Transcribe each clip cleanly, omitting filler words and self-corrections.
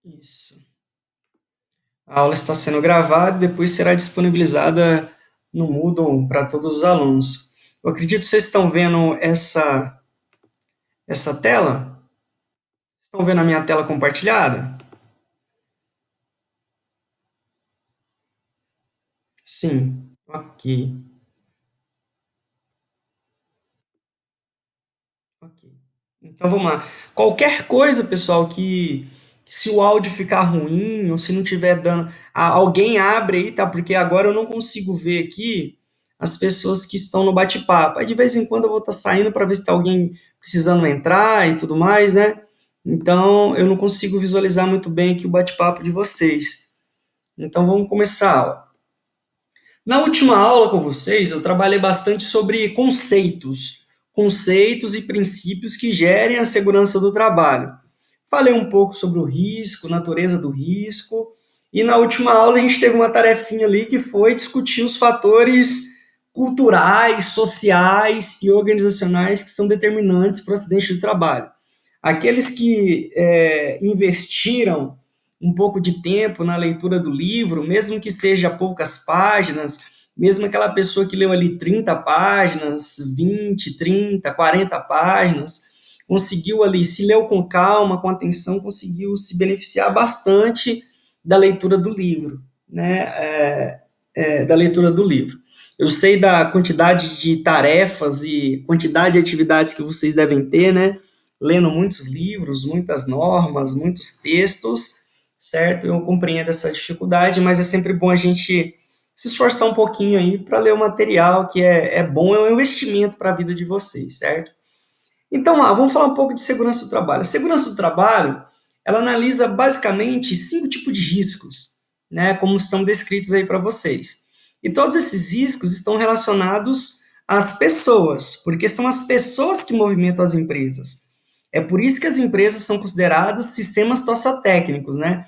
Isso. A aula está sendo gravada e depois será disponibilizada no Moodle para todos os alunos. Eu acredito que vocês estão vendo essa tela? Estão vendo a minha tela compartilhada? Sim. Ok. Ok. Então vamos lá. Qualquer coisa, pessoal, que se o áudio ficar ruim ou se não tiver dando, alguém abre aí, tá? Porque agora eu não consigo ver aqui as pessoas que estão no bate-papo. Aí de vez em quando eu vou estar saindo para ver se tem alguém precisando entrar e tudo mais, né? Então eu não consigo visualizar muito bem aqui o bate-papo de vocês. Então vamos começar a aula. Na última aula com vocês, eu trabalhei bastante sobre conceitos e princípios que gerem a segurança do trabalho. Falei um pouco sobre o risco, natureza do risco, e na última aula a gente teve uma tarefinha ali que foi discutir os fatores culturais, sociais e organizacionais que são determinantes para o acidente de trabalho. Aqueles que investiram um pouco de tempo na leitura do livro, mesmo que seja poucas páginas, mesmo aquela pessoa que leu ali 30 páginas, 20, 30, 40 páginas, conseguiu ali, se leu com calma, com atenção, conseguiu se beneficiar bastante da leitura do livro, né? Da leitura do livro. Eu sei da quantidade de tarefas e quantidade de atividades que vocês devem ter, né? Lendo muitos livros, muitas normas, muitos textos, certo? Eu compreendo essa dificuldade, mas é sempre bom a gente se esforçar um pouquinho aí para ler o material que é bom, é um investimento para a vida de vocês, certo? Então, vamos falar um pouco de segurança do trabalho. A segurança do trabalho, ela analisa basicamente 5 tipos de riscos, né, como estão descritos aí para vocês. E todos esses riscos estão relacionados às pessoas, porque são as pessoas que movimentam as empresas. É por isso que as empresas são consideradas sistemas sociotécnicos, né?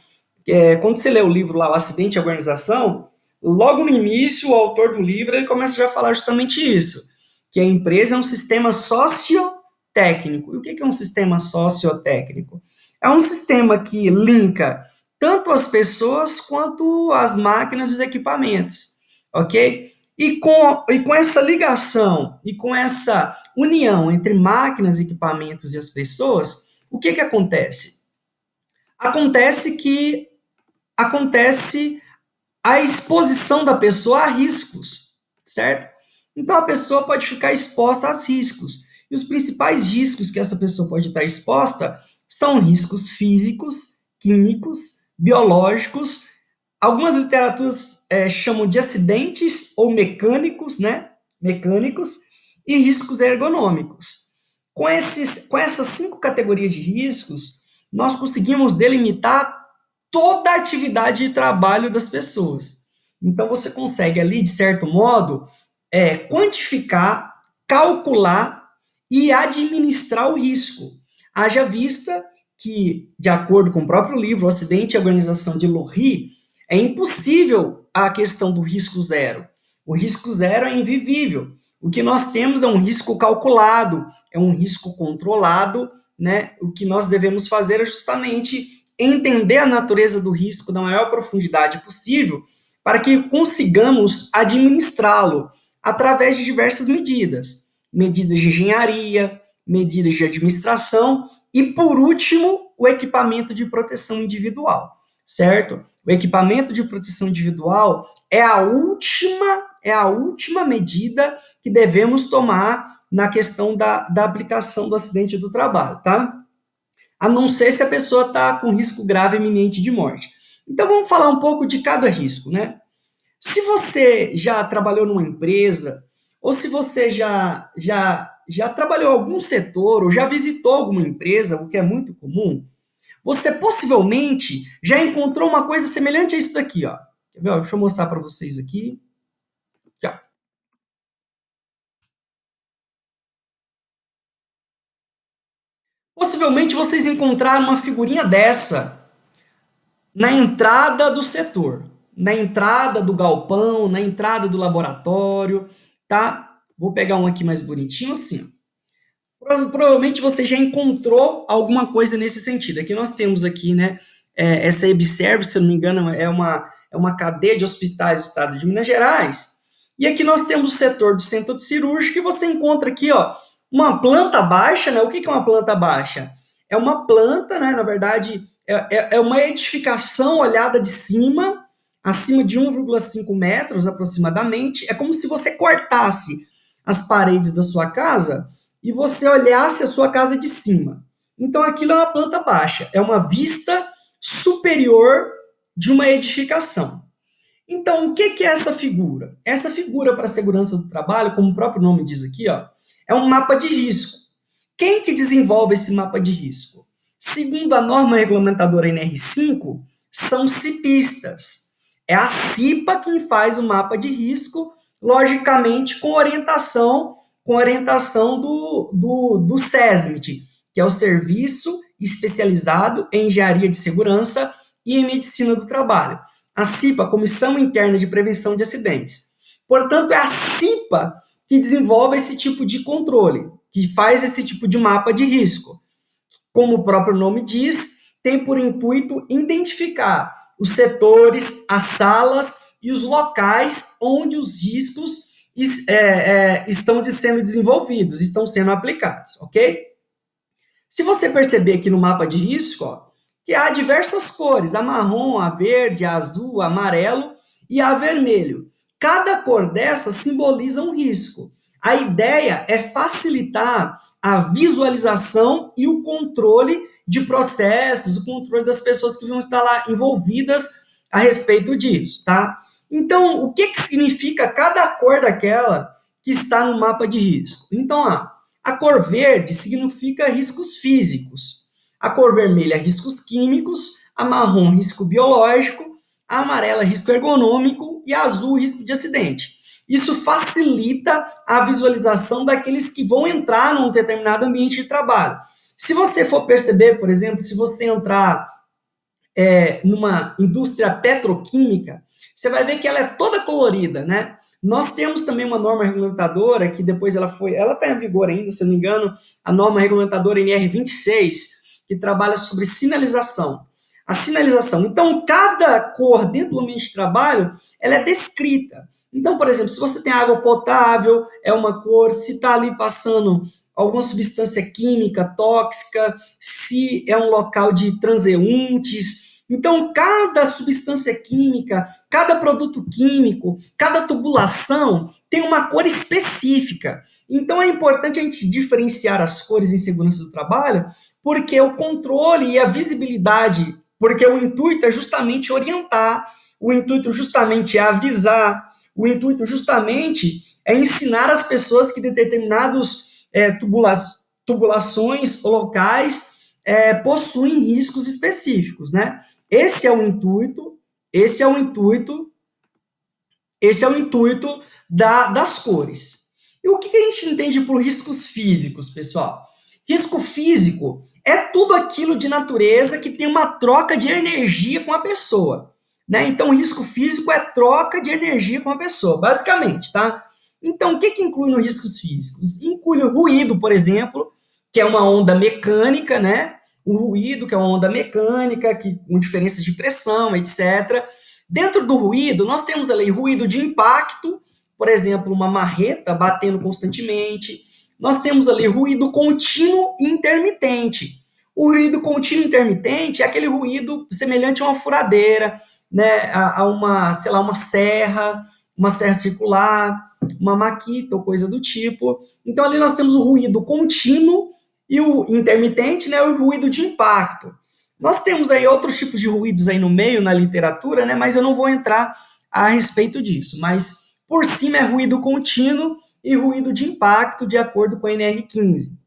Quando você lê o livro lá, O Acidente e a Organização, logo no início, o autor do livro ele começa já a falar justamente isso, que a empresa é um sistema sociotécnico. E o que é um sistema sociotécnico? É um sistema que linka tanto as pessoas quanto as máquinas e os equipamentos, ok? E com essa ligação e com essa união entre máquinas, equipamentos e as pessoas, o que acontece? Acontece que acontece a exposição da pessoa a riscos, certo? Então a pessoa pode ficar exposta a riscos. E os principais riscos que essa pessoa pode estar exposta são riscos físicos, químicos, biológicos. Algumas literaturas chamam de acidentes ou mecânicos, né? Mecânicos e riscos ergonômicos. Com essas 5 categorias de riscos, nós conseguimos delimitar toda a atividade de trabalho das pessoas. Então, você consegue ali, de certo modo, quantificar, calcular e administrar o risco. Haja vista que, de acordo com o próprio livro, O Acidente e a Organização de Lohri, é impossível a questão do risco zero. O risco zero é invivível. O que nós temos é um risco calculado, é um risco controlado, né? O que nós devemos fazer é justamente entender a natureza do risco na maior profundidade possível para que consigamos administrá-lo através de diversas medidas. Medidas de engenharia, medidas de administração e, por último, o equipamento de proteção individual, certo? O equipamento de proteção individual é a última medida que devemos tomar na questão da aplicação do acidente do trabalho, tá? A não ser se a pessoa está com risco grave iminente de morte. Então vamos falar um pouco de cada risco, né? Se você já trabalhou numa empresa, ou se você já trabalhou em algum setor, ou já visitou alguma empresa, o que é muito comum, você possivelmente já encontrou uma coisa semelhante a isso aqui, ó. Quer ver? Deixa eu mostrar para vocês aqui. Já. Possivelmente vocês encontraram uma figurinha dessa na entrada do setor, na entrada do galpão, na entrada do laboratório, tá? Vou pegar um aqui mais bonitinho assim, ó. Provavelmente você já encontrou alguma coisa nesse sentido. Aqui nós temos aqui, né, essa EBSERV, se eu não me engano, é uma cadeia de hospitais do estado de Minas Gerais. E aqui nós temos o setor do centro cirúrgico, e você encontra aqui, ó, uma planta baixa, né? O que é uma planta baixa? É uma planta, né? Na verdade, é uma edificação olhada de cima, acima de 1,5 metros aproximadamente. É como se você cortasse as paredes da sua casa e você olhasse a sua casa de cima. Então, aquilo é uma planta baixa, é uma vista superior de uma edificação. Então, o que é essa figura? Essa figura para a segurança do trabalho, como o próprio nome diz aqui, ó, é um mapa de risco. Quem que desenvolve esse mapa de risco? Segundo a norma regulamentadora NR5, são cipistas. É a CIPA quem faz o mapa de risco, logicamente com orientação do SESMIT, que é o Serviço Especializado em Engenharia de Segurança e em Medicina do Trabalho. A CIPA, Comissão Interna de Prevenção de Acidentes. Portanto, é a CIPA que desenvolve esse tipo de controle, que faz esse tipo de mapa de risco. Como o próprio nome diz, tem por intuito identificar os setores, as salas e os locais onde os riscos estão sendo desenvolvidos, estão sendo aplicados, ok? Se você perceber aqui no mapa de risco, ó, que há diversas cores, a marrom, a verde, a azul, a amarelo e a vermelho. Cada cor dessas simboliza um risco. A ideia é facilitar a visualização e o controle de processos, o controle das pessoas que vão estar lá envolvidas a respeito disso, tá? Então, o que significa cada cor daquela que está no mapa de risco? Então, a cor verde significa riscos físicos, a cor vermelha, riscos químicos, a marrom, risco biológico, a amarela, risco ergonômico e a azul, risco de acidente. Isso facilita a visualização daqueles que vão entrar num determinado ambiente de trabalho. Se você for perceber, por exemplo, se você entrar numa indústria petroquímica, você vai ver que ela é toda colorida, né? Nós temos também uma norma regulamentadora que depois ela está em vigor ainda, se não me engano, a norma regulamentadora NR26, que trabalha sobre sinalização. A sinalização. Então, cada cor dentro do ambiente de trabalho, ela é descrita. Então, por exemplo, se você tem água potável, é uma cor, se está ali passando alguma substância química tóxica, se é um local de transeuntes. Então, cada substância química, cada produto químico, cada tubulação tem uma cor específica. Então, é importante a gente diferenciar as cores em segurança do trabalho, porque o controle e a visibilidade, porque o intuito é justamente orientar, o intuito justamente é avisar, o intuito justamente é ensinar as pessoas que determinados tubulações locais possuem riscos específicos, né? Esse é o intuito, esse é o intuito, esse é o intuito das cores. E o que a gente entende por riscos físicos, pessoal? Risco físico é tudo aquilo de natureza que tem uma troca de energia com a pessoa, né? Então, risco físico é troca de energia com a pessoa, basicamente, tá? Então, o que inclui nos riscos físicos? Inclui o ruído, por exemplo, que é uma onda mecânica, né? O ruído, que é uma onda mecânica, com diferenças de pressão, etc. Dentro do ruído, nós temos ali ruído de impacto, por exemplo, uma marreta batendo constantemente. Nós temos ali ruído contínuo e intermitente. O ruído contínuo e intermitente é aquele ruído semelhante a uma furadeira, né, a uma, sei lá, uma serra circular, uma maquita ou coisa do tipo. Então, ali nós temos o ruído contínuo e o intermitente, né, o ruído de impacto. Nós temos aí outros tipos de ruídos aí no meio, na literatura, né, mas eu não vou entrar a respeito disso. Mas, por cima, é ruído contínuo e ruído de impacto, de acordo com a NR15.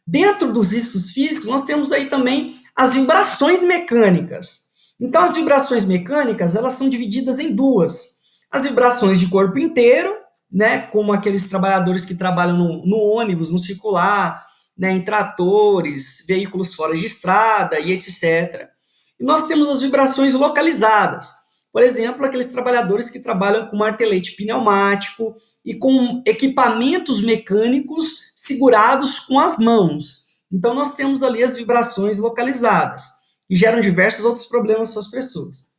Dentro dos riscos físicos, nós temos aí também as vibrações mecânicas. Então, as vibrações mecânicas, elas são divididas em duas. As vibrações de corpo inteiro, né, como aqueles trabalhadores que trabalham no ônibus, no circular, né, em tratores, veículos fora de estrada e etc. E nós temos as vibrações localizadas. Por exemplo, aqueles trabalhadores que trabalham com martelete pneumático e com equipamentos mecânicos segurados com as mãos. Então, nós temos ali as vibrações localizadas. e geram diversos outros problemas para as pessoas.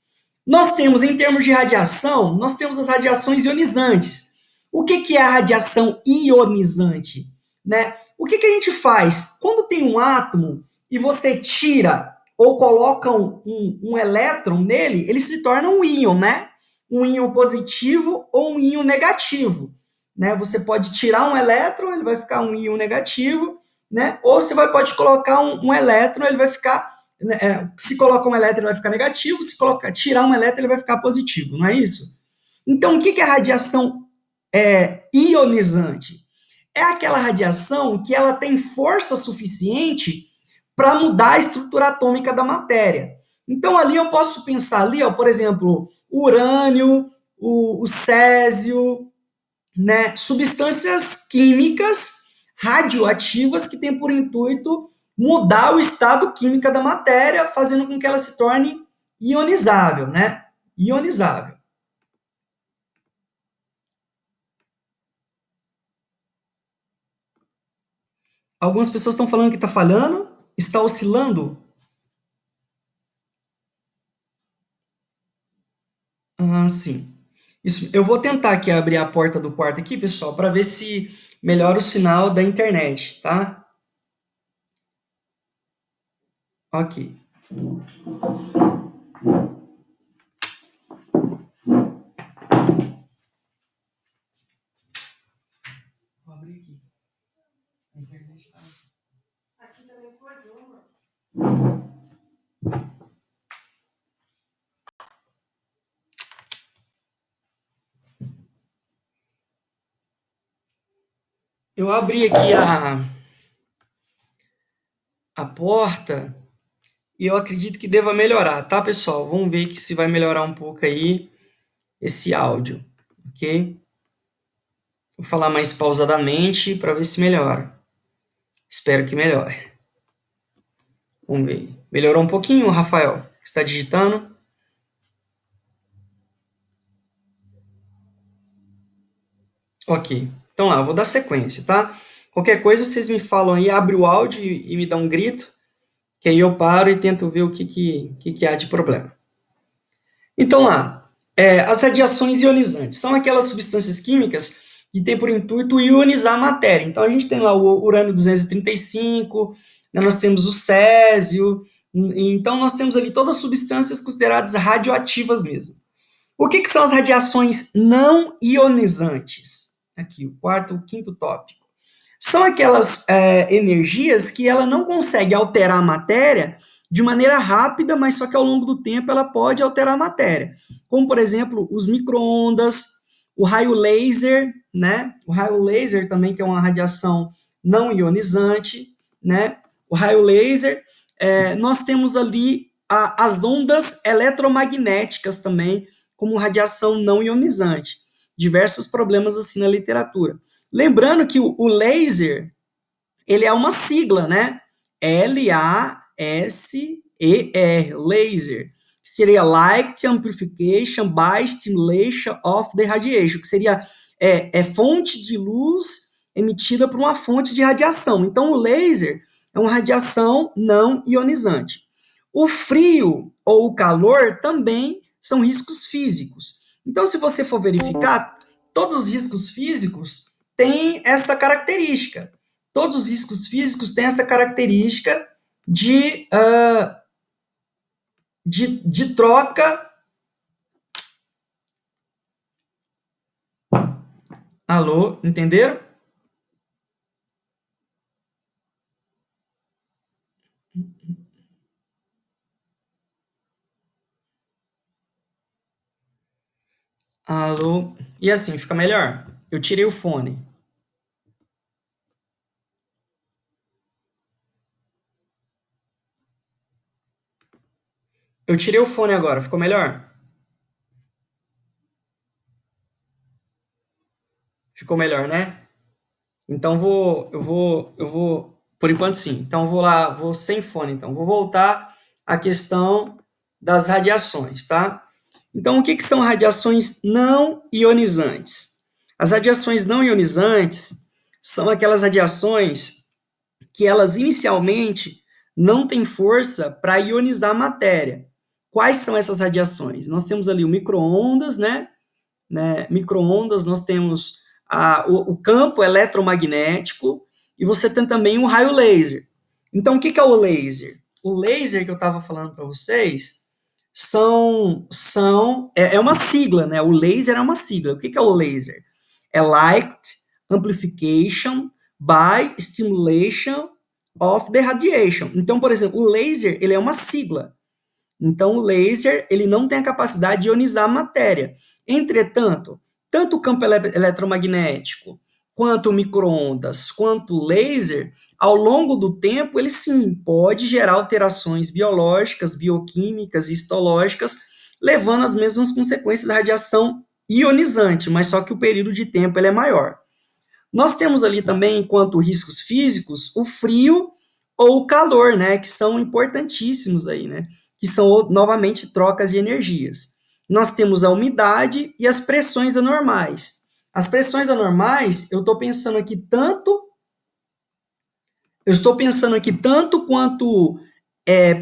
Nós temos, em termos de radiação, nós temos as radiações ionizantes. O que é a radiação ionizante? Né? O que a gente faz? Quando tem um átomo e você tira ou coloca um elétron nele, ele se torna um íon, né? Um íon positivo ou um íon negativo. Né? Você pode tirar um elétron, ele vai ficar um íon negativo, né? Ou você pode colocar um elétron, ele vai ficar se colocar um elétron, ele vai ficar negativo, se tirar um elétron, ele vai ficar positivo, não é isso? Então, o que é a radiação ionizante? É aquela radiação que ela tem força suficiente para mudar a estrutura atômica da matéria. Então, ali eu posso pensar ali, ó, por exemplo, o urânio, o césio, né, substâncias químicas radioativas que têm por intuito mudar o estado químico da matéria, fazendo com que ela se torne ionizável, né? Ionizável. Algumas pessoas estão falando que está falhando, está oscilando. Ah, sim. Isso, eu vou tentar aqui abrir a porta do quarto aqui, pessoal, para ver se melhora o sinal da internet, tá? Ok. Vou abrir aqui. A internet está. Aqui também pode, eu abri aqui a porta e eu acredito que deva melhorar, tá, pessoal? Vamos ver que se vai melhorar um pouco aí esse áudio, ok? Vou falar mais pausadamente para ver se melhora. Espero que melhore. Vamos ver. Melhorou um pouquinho, Rafael? Está digitando? Ok. Então lá, eu vou dar sequência, tá? Qualquer coisa vocês me falam aí, abre o áudio e me dá um grito, que aí eu paro e tento ver o que há de problema. Então lá, as radiações ionizantes são aquelas substâncias químicas que têm por intuito ionizar a matéria. Então a gente tem lá o urânio 235, né, nós temos o césio, então nós temos ali todas as substâncias consideradas radioativas mesmo. O que são as radiações não ionizantes? Aqui, o quinto tópico. São aquelas energias que ela não consegue alterar a matéria de maneira rápida, mas só que ao longo do tempo ela pode alterar a matéria. Como, por exemplo, os micro-ondas, o raio laser, né? O raio laser também, que é uma radiação não ionizante, né? O raio laser, nós temos ali as ondas eletromagnéticas também, como radiação não ionizante. Diversos problemas assim na literatura. Lembrando que o laser, ele é uma sigla, né? L-A-S-E-R, laser. Que seria Light Amplification by Stimulation of the Radiation, que seria fonte de luz emitida por uma fonte de radiação. Então, o laser é uma radiação não ionizante. O frio ou o calor também são riscos físicos. Então, se você for verificar, todos os riscos físicos têm essa característica. Todos os riscos físicos têm essa característica de troca. Alô, entenderam? Alô. E assim, fica melhor? Eu tirei o fone. Eu tirei o fone agora, ficou melhor? Ficou melhor, né? Então por enquanto sim. Então vou lá, vou sem fone. Então vou voltar à questão das radiações, tá? Então o que são radiações não ionizantes? As radiações não ionizantes são aquelas radiações que elas inicialmente não tem força para ionizar a matéria. Quais são essas radiações? Nós temos ali o micro-ondas, micro-ondas, nós temos o campo eletromagnético e você tem também o raio laser. Então, o que é o laser? O laser que eu estava falando para vocês é uma sigla, né? O laser é uma sigla. O que é o laser? É Light Amplification by Stimulation of the Radiation. Então, por exemplo, o laser ele é uma sigla. Então, o laser ele não tem a capacidade de ionizar a matéria. Entretanto, tanto o campo eletromagnético, quanto o micro-ondas, quanto o laser, ao longo do tempo, ele sim pode gerar alterações biológicas, bioquímicas e histológicas, levando às mesmas consequências da radiação ionizante, mas só que o período de tempo ele é maior. Nós temos ali também, enquanto riscos físicos, o frio ou o calor, né, que são importantíssimos aí, né, que são, novamente, trocas de energias. Nós temos a umidade e as pressões anormais. As pressões anormais, eu estou pensando aqui tanto quanto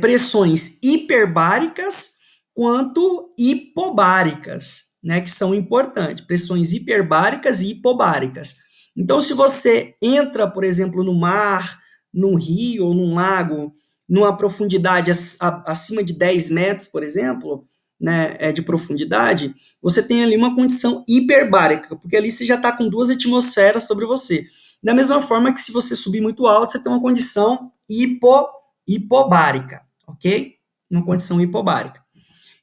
pressões hiperbáricas quanto hipobáricas, né, que são importantes, pressões hiperbáricas e hipobáricas. Então, se você entra, por exemplo, no mar, num rio ou num lago, numa profundidade acima de 10 metros, por exemplo, né, de profundidade, você tem ali uma condição hiperbárica, porque ali você já está com 2 atmosferas sobre você. Da mesma forma que se você subir muito alto, você tem uma condição hipobárica, ok? Uma condição hipobárica.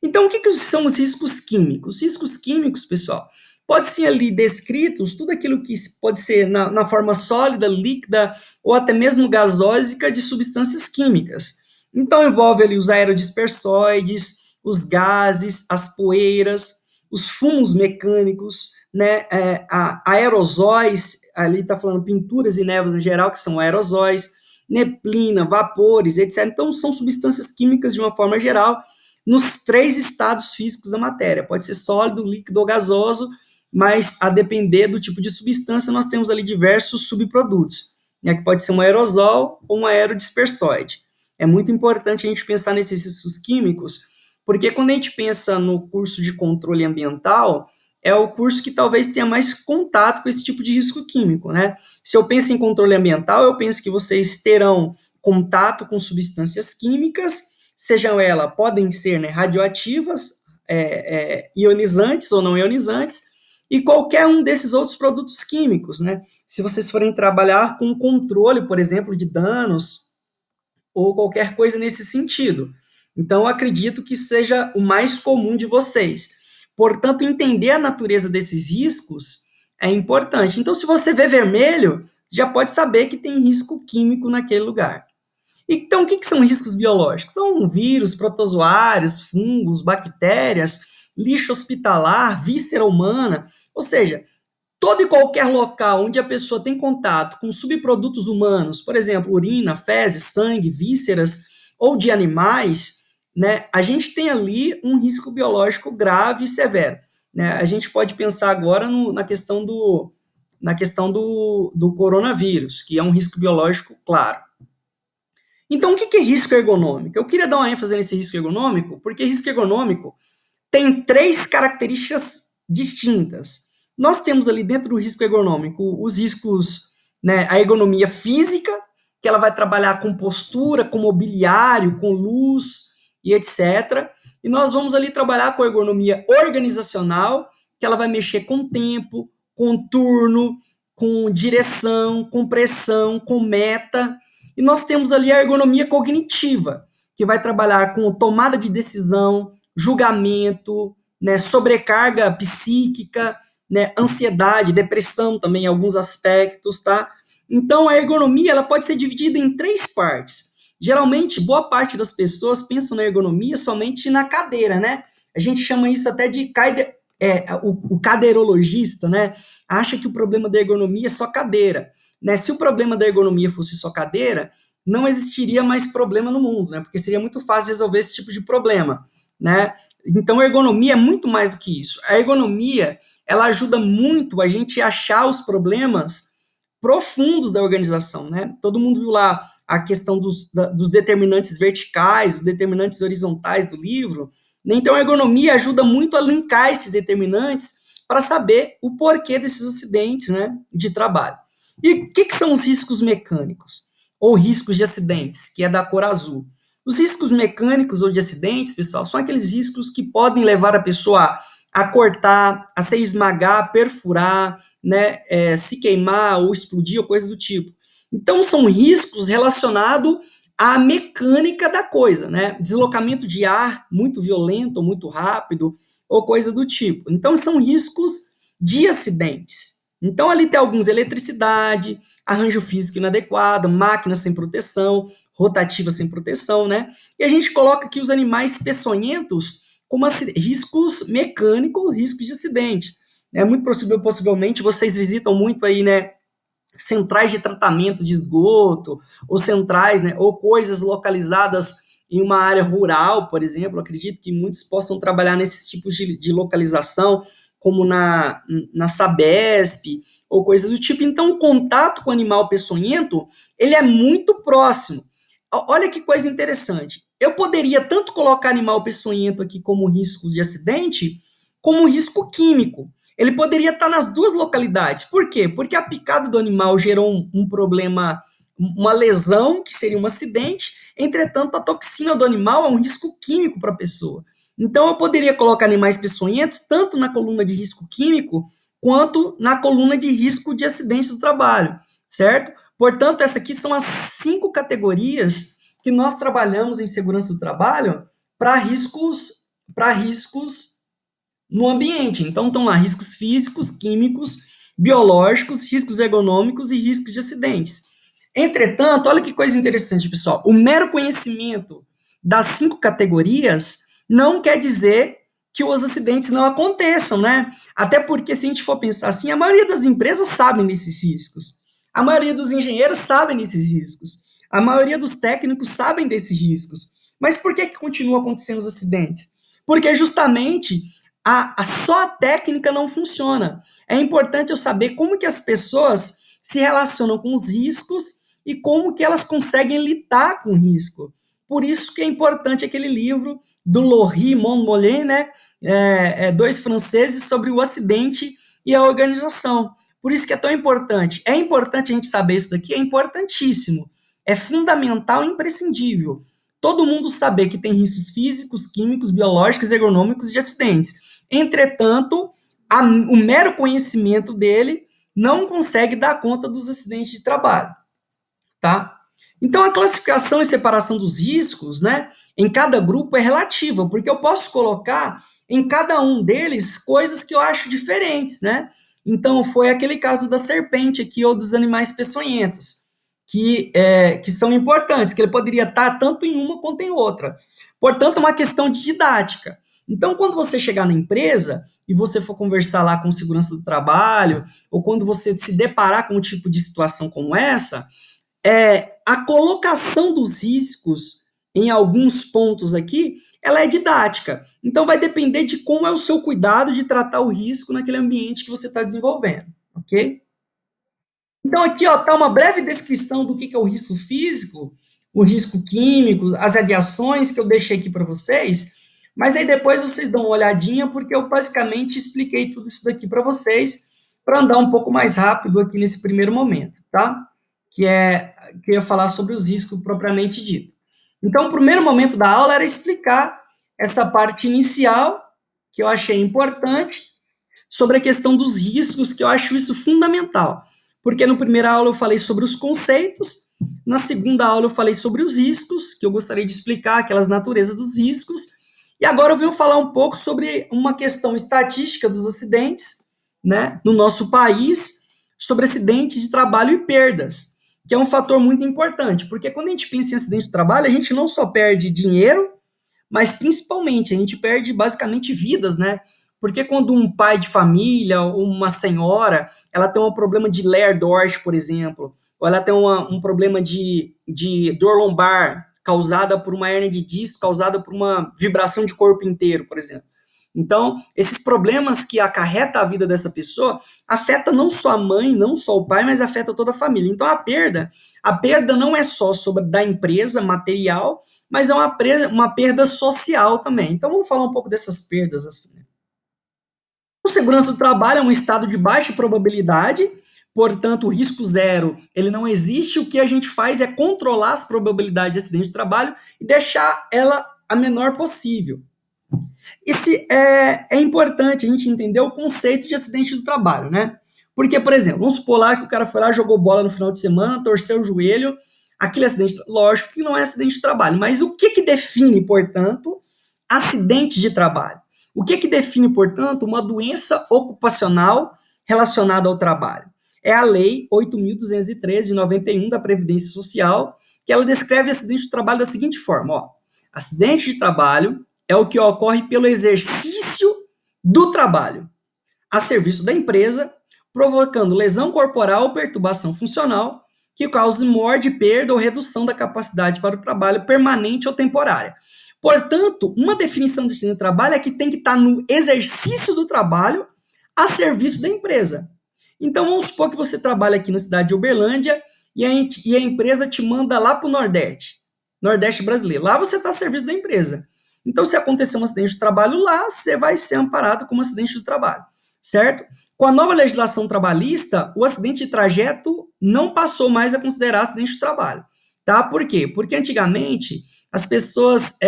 Então, o que são os riscos químicos? Os riscos químicos, pessoal, pode ser ali descritos, tudo aquilo que pode ser na forma sólida, líquida ou até mesmo gasósica de substâncias químicas. Então, envolve ali os aerodispersóides, os gases, as poeiras, os fumos mecânicos, né, aerosóis, ali está falando pinturas e névoas em geral, que são aerosóis, neblina, vapores, etc. Então, são substâncias químicas de uma forma geral, nos 3 estados físicos da matéria. Pode ser sólido, líquido ou gasoso, mas a depender do tipo de substância, nós temos ali diversos subprodutos, né, que pode ser um aerosol ou um aerodispersóide. É muito importante a gente pensar nesses riscos químicos, porque quando a gente pensa no curso de controle ambiental, é o curso que talvez tenha mais contato com esse tipo de risco químico, né? Se eu penso em controle ambiental, eu penso que vocês terão contato com substâncias químicas, sejam elas, podem ser, né, radioativas, ionizantes ou não ionizantes, e qualquer um desses outros produtos químicos, né? Se vocês forem trabalhar com controle, por exemplo, de danos, ou qualquer coisa nesse sentido. Então, eu acredito que seja o mais comum de vocês. Portanto, entender a natureza desses riscos é importante. Então, se você vê vermelho, já pode saber que tem risco químico naquele lugar. Então, o que são riscos biológicos? São vírus, protozoários, fungos, bactérias, lixo hospitalar, víscera humana, ou seja, todo e qualquer local onde a pessoa tem contato com subprodutos humanos, por exemplo, urina, fezes, sangue, vísceras ou de animais, né, a gente tem ali um risco biológico grave e severo. Né? A gente pode pensar agora na questão do coronavírus, que é um risco biológico claro. Então, o que é risco ergonômico? Eu queria dar uma ênfase nesse risco ergonômico, porque risco ergonômico tem 3 características distintas. Nós temos ali dentro do risco ergonômico os riscos, né, a ergonomia física, que ela vai trabalhar com postura, com mobiliário, com luz e etc. E nós vamos ali trabalhar com a ergonomia organizacional, que ela vai mexer com tempo, com turno, com direção, com pressão, com meta. E nós temos ali a ergonomia cognitiva, que vai trabalhar com tomada de decisão, julgamento, né, sobrecarga psíquica, né, ansiedade, depressão também em alguns aspectos, tá? Então, a ergonomia ela pode ser dividida em 3 partes. Geralmente, boa parte das pessoas pensam na ergonomia somente na cadeira, né? A gente chama isso até de o cadeirologista, né? Acha que o problema da ergonomia é só cadeira. Né? Se o problema da ergonomia fosse só cadeira, não existiria mais problema no mundo, né? Porque seria muito fácil resolver esse tipo de problema, né? Então, a ergonomia é muito mais do que isso. A ergonomia, ela ajuda muito a gente a achar os problemas profundos da organização, né? Todo mundo viu lá a questão dos determinantes verticais, os determinantes horizontais do livro. Então, a ergonomia ajuda muito a linkar esses determinantes para saber o porquê desses acidentes, né, de trabalho. E o que são os riscos mecânicos? Ou riscos de acidentes, que é da cor azul. Os riscos mecânicos ou de acidentes, pessoal, são aqueles riscos que podem levar a pessoa a cortar, a se esmagar, a perfurar, né, se queimar ou explodir ou coisa do tipo. Então, são riscos relacionados à mecânica da coisa, né? Deslocamento de ar muito violento ou muito rápido, ou coisa do tipo. Então, são riscos de acidentes. Então, ali tem alguns: eletricidade, arranjo físico inadequado, máquina sem proteção, rotativa sem proteção, né? E a gente coloca aqui os animais peçonhentos como riscos mecânicos, riscos de acidente. É muito possivelmente vocês visitam muito aí, né, centrais de tratamento de esgoto, ou centrais, né, ou coisas localizadas em uma área rural, por exemplo. Acredito que muitos possam trabalhar nesses tipos de localização, como na Sabesp, ou coisas do tipo. Então, o contato com o animal peçonhento, ele é muito próximo. Olha que coisa interessante. Eu poderia tanto colocar animal peçonhento aqui como risco de acidente, como risco químico. Ele poderia estar nas duas localidades. Por quê? Porque a picada do animal gerou um problema, uma lesão, que seria um acidente. Entretanto, a toxina do animal é um risco químico para a pessoa. Então, eu poderia colocar animais peçonhentos tanto na coluna de risco químico, quanto na coluna de risco de acidentes do trabalho, certo? Portanto, essas aqui são as 5 categorias que nós trabalhamos em segurança do trabalho para riscos no ambiente. Então, estão lá riscos físicos, químicos, biológicos, riscos ergonômicos e riscos de acidentes. Entretanto, olha que coisa interessante, pessoal. O mero conhecimento das 5 categorias não quer dizer que os acidentes não aconteçam, né? Até porque, se a gente for pensar assim, a maioria das empresas sabem desses riscos. A maioria dos engenheiros sabem desses riscos. A maioria dos técnicos sabem desses riscos. Mas por que continua acontecendo os acidentes? Porque justamente só a técnica não funciona. É importante eu saber como que as pessoas se relacionam com os riscos e como que elas conseguem lidar com o risco. Por isso que é importante aquele livro do Lohri Montmollet, né? Dois franceses, sobre o acidente e a organização. Por isso que é tão importante. É importante a gente saber isso daqui, é importantíssimo. É fundamental e imprescindível. Todo mundo saber que tem riscos físicos, químicos, biológicos, ergonômicos e de acidentes. Entretanto, o mero conhecimento dele não consegue dar conta dos acidentes de trabalho, tá? Então, a classificação e separação dos riscos, né, em cada grupo é relativa, porque eu posso colocar em cada um deles coisas que eu acho diferentes, né? Então, foi aquele caso da serpente aqui, ou dos animais peçonhentos, que são importantes, que ele poderia estar tanto em uma quanto em outra. Portanto, é uma questão de didática. Então, quando você chegar na empresa e você for conversar lá com segurança do trabalho, ou quando você se deparar com um tipo de situação como essa, a colocação dos riscos em alguns pontos aqui, ela é didática. Então, vai depender de como é o seu cuidado de tratar o risco naquele ambiente que você está desenvolvendo, ok? Então, aqui está uma breve descrição do que é o risco físico, o risco químico, as radiações que eu deixei aqui para vocês, mas aí depois vocês dão uma olhadinha, porque eu basicamente expliquei tudo isso daqui para vocês, para andar um pouco mais rápido aqui nesse primeiro momento, tá? Que eu ia falar sobre os riscos propriamente dito. Então, o primeiro momento da aula era explicar essa parte inicial, que eu achei importante, sobre a questão dos riscos, que eu acho isso fundamental. Porque na primeira aula eu falei sobre os conceitos, na segunda aula eu falei sobre os riscos, que eu gostaria de explicar aquelas naturezas dos riscos, e agora eu venho falar um pouco sobre uma questão estatística dos acidentes, né, no nosso país, sobre acidentes de trabalho e perdas, que é um fator muito importante, porque quando a gente pensa em acidente de trabalho, a gente não só perde dinheiro, mas principalmente a gente perde basicamente vidas, né? Porque quando um pai de família, ou uma senhora, ela tem um problema de Layard-Dort, por exemplo, ou ela tem um problema de dor lombar causada por uma hernia de disco, causada por uma vibração de corpo inteiro, por exemplo. Então, esses problemas que acarreta a vida dessa pessoa, afeta não só a mãe, não só o pai, mas afeta toda a família. Então, a perda não é só sobre da empresa material, mas é uma perda social também. Então, vamos falar um pouco dessas perdas assim. O segurança do trabalho é um estado de baixa probabilidade, portanto, o risco zero, ele não existe. O que a gente faz é controlar as probabilidades de acidente de trabalho e deixar ela a menor possível. É importante a gente entender o conceito de acidente do trabalho, né? Porque, por exemplo, vamos supor lá que o cara foi lá, jogou bola no final de semana, torceu o joelho, aquele acidente, lógico que não é acidente de trabalho, mas o que define, portanto, acidente de trabalho? O que define, portanto, uma doença ocupacional relacionada ao trabalho? É a Lei 8.213, de 91, da Previdência Social, que ela descreve acidente de trabalho da seguinte forma, ó. Acidente de trabalho é o que ocorre pelo exercício do trabalho a serviço da empresa, provocando lesão corporal ou perturbação funcional que cause morte, perda ou redução da capacidade para o trabalho permanente ou temporária. Portanto, uma definição de acidente de trabalho é que tem que estar no exercício do trabalho a serviço da empresa. Então, vamos supor que você trabalha aqui na cidade de Uberlândia e a empresa te manda lá para o Nordeste brasileiro. Lá você está a serviço da empresa. Então, se acontecer um acidente de trabalho lá, você vai ser amparado como acidente de trabalho, certo? Com a nova legislação trabalhista, o acidente de trajeto não passou mais a considerar acidente de trabalho, tá? Por quê? Porque antigamente as pessoas,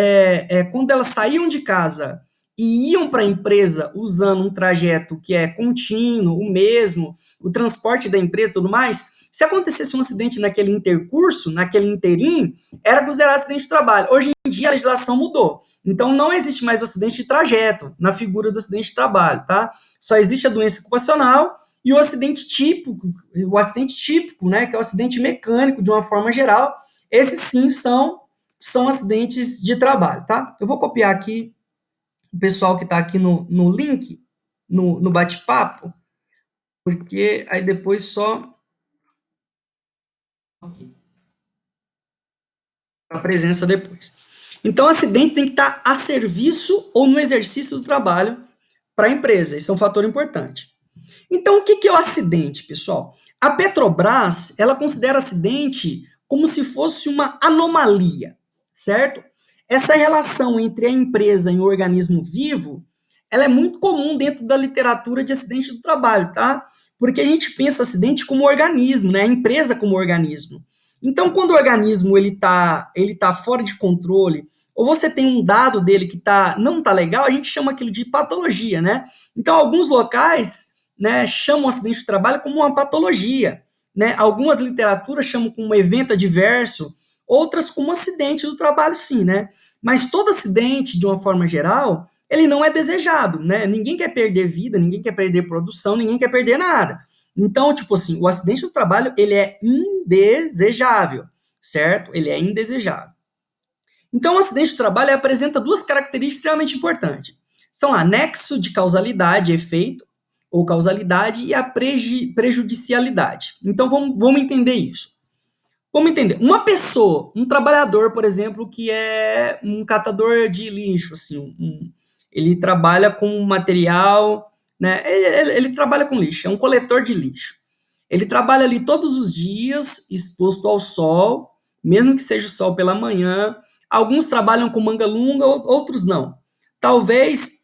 quando elas saíam de casa e iam para a empresa usando um trajeto que é contínuo, o mesmo, o transporte da empresa e tudo mais, se acontecesse um acidente naquele intercurso, naquele interim, era considerado acidente de trabalho. Hoje em dia a legislação mudou. Então não existe mais o acidente de trajeto na figura do acidente de trabalho, tá? Só existe a doença ocupacional e o acidente típico, né, que é o acidente mecânico de uma forma geral. Esses sim são acidentes de trabalho, tá? Eu vou copiar aqui o pessoal que está aqui no link, no bate-papo, porque aí depois só a presença depois. Então, o acidente tem que estar a serviço ou no exercício do trabalho para a empresa. Isso é um fator importante. Então, o que é o acidente, pessoal? A Petrobras, ela considera acidente como se fosse uma anomalia, certo? Essa relação entre a empresa e o organismo vivo, ela é muito comum dentro da literatura de acidente do trabalho, tá? Porque a gente pensa acidente como organismo, né? A empresa como organismo. Então, quando o organismo ele tá fora de controle, ou você tem um dado dele que não tá legal, a gente chama aquilo de patologia, né? Então, alguns locais, né, chamam o acidente de trabalho como uma patologia, né? Algumas literaturas chamam como um evento adverso, outras como acidente do trabalho, sim, né? Mas todo acidente, de uma forma geral, ele não é desejado, né? Ninguém quer perder vida, ninguém quer perder produção, ninguém quer perder nada. Então, tipo assim, o acidente do trabalho, ele é indesejável, certo? Ele é indesejável. Então, o acidente de trabalho apresenta duas características extremamente importantes. São anexo de causalidade, efeito, ou causalidade, e a prejudicialidade. Então, vamos entender isso. Vamos entender. Uma pessoa, um trabalhador, por exemplo, que é um catador de lixo, assim, ele trabalha com material, né? Ele trabalha com lixo, é um coletor de lixo. Ele trabalha ali todos os dias, exposto ao sol, mesmo que seja o sol pela manhã. Alguns trabalham com manga longa, outros não. Talvez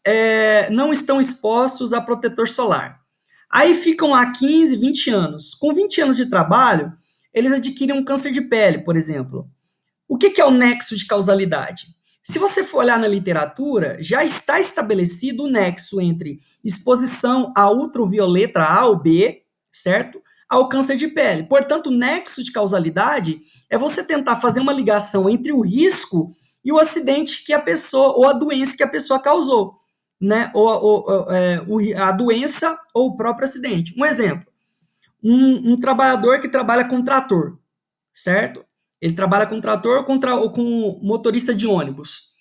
não estão expostos a protetor solar. Aí ficam lá 15, 20 anos. Com 20 anos de trabalho, eles adquirem um câncer de pele, por exemplo. O que é o nexo de causalidade? Se você for olhar na literatura, já está estabelecido o nexo entre exposição à ultravioleta A ou B, certo? Ao câncer de pele. Portanto, o nexo de causalidade é você tentar fazer uma ligação entre o risco e o acidente que a pessoa, ou a doença que a pessoa causou, né? A doença ou o próprio acidente. Um exemplo, um trabalhador que trabalha com trator, certo? Ele trabalha com trator ou com motorista de ônibus.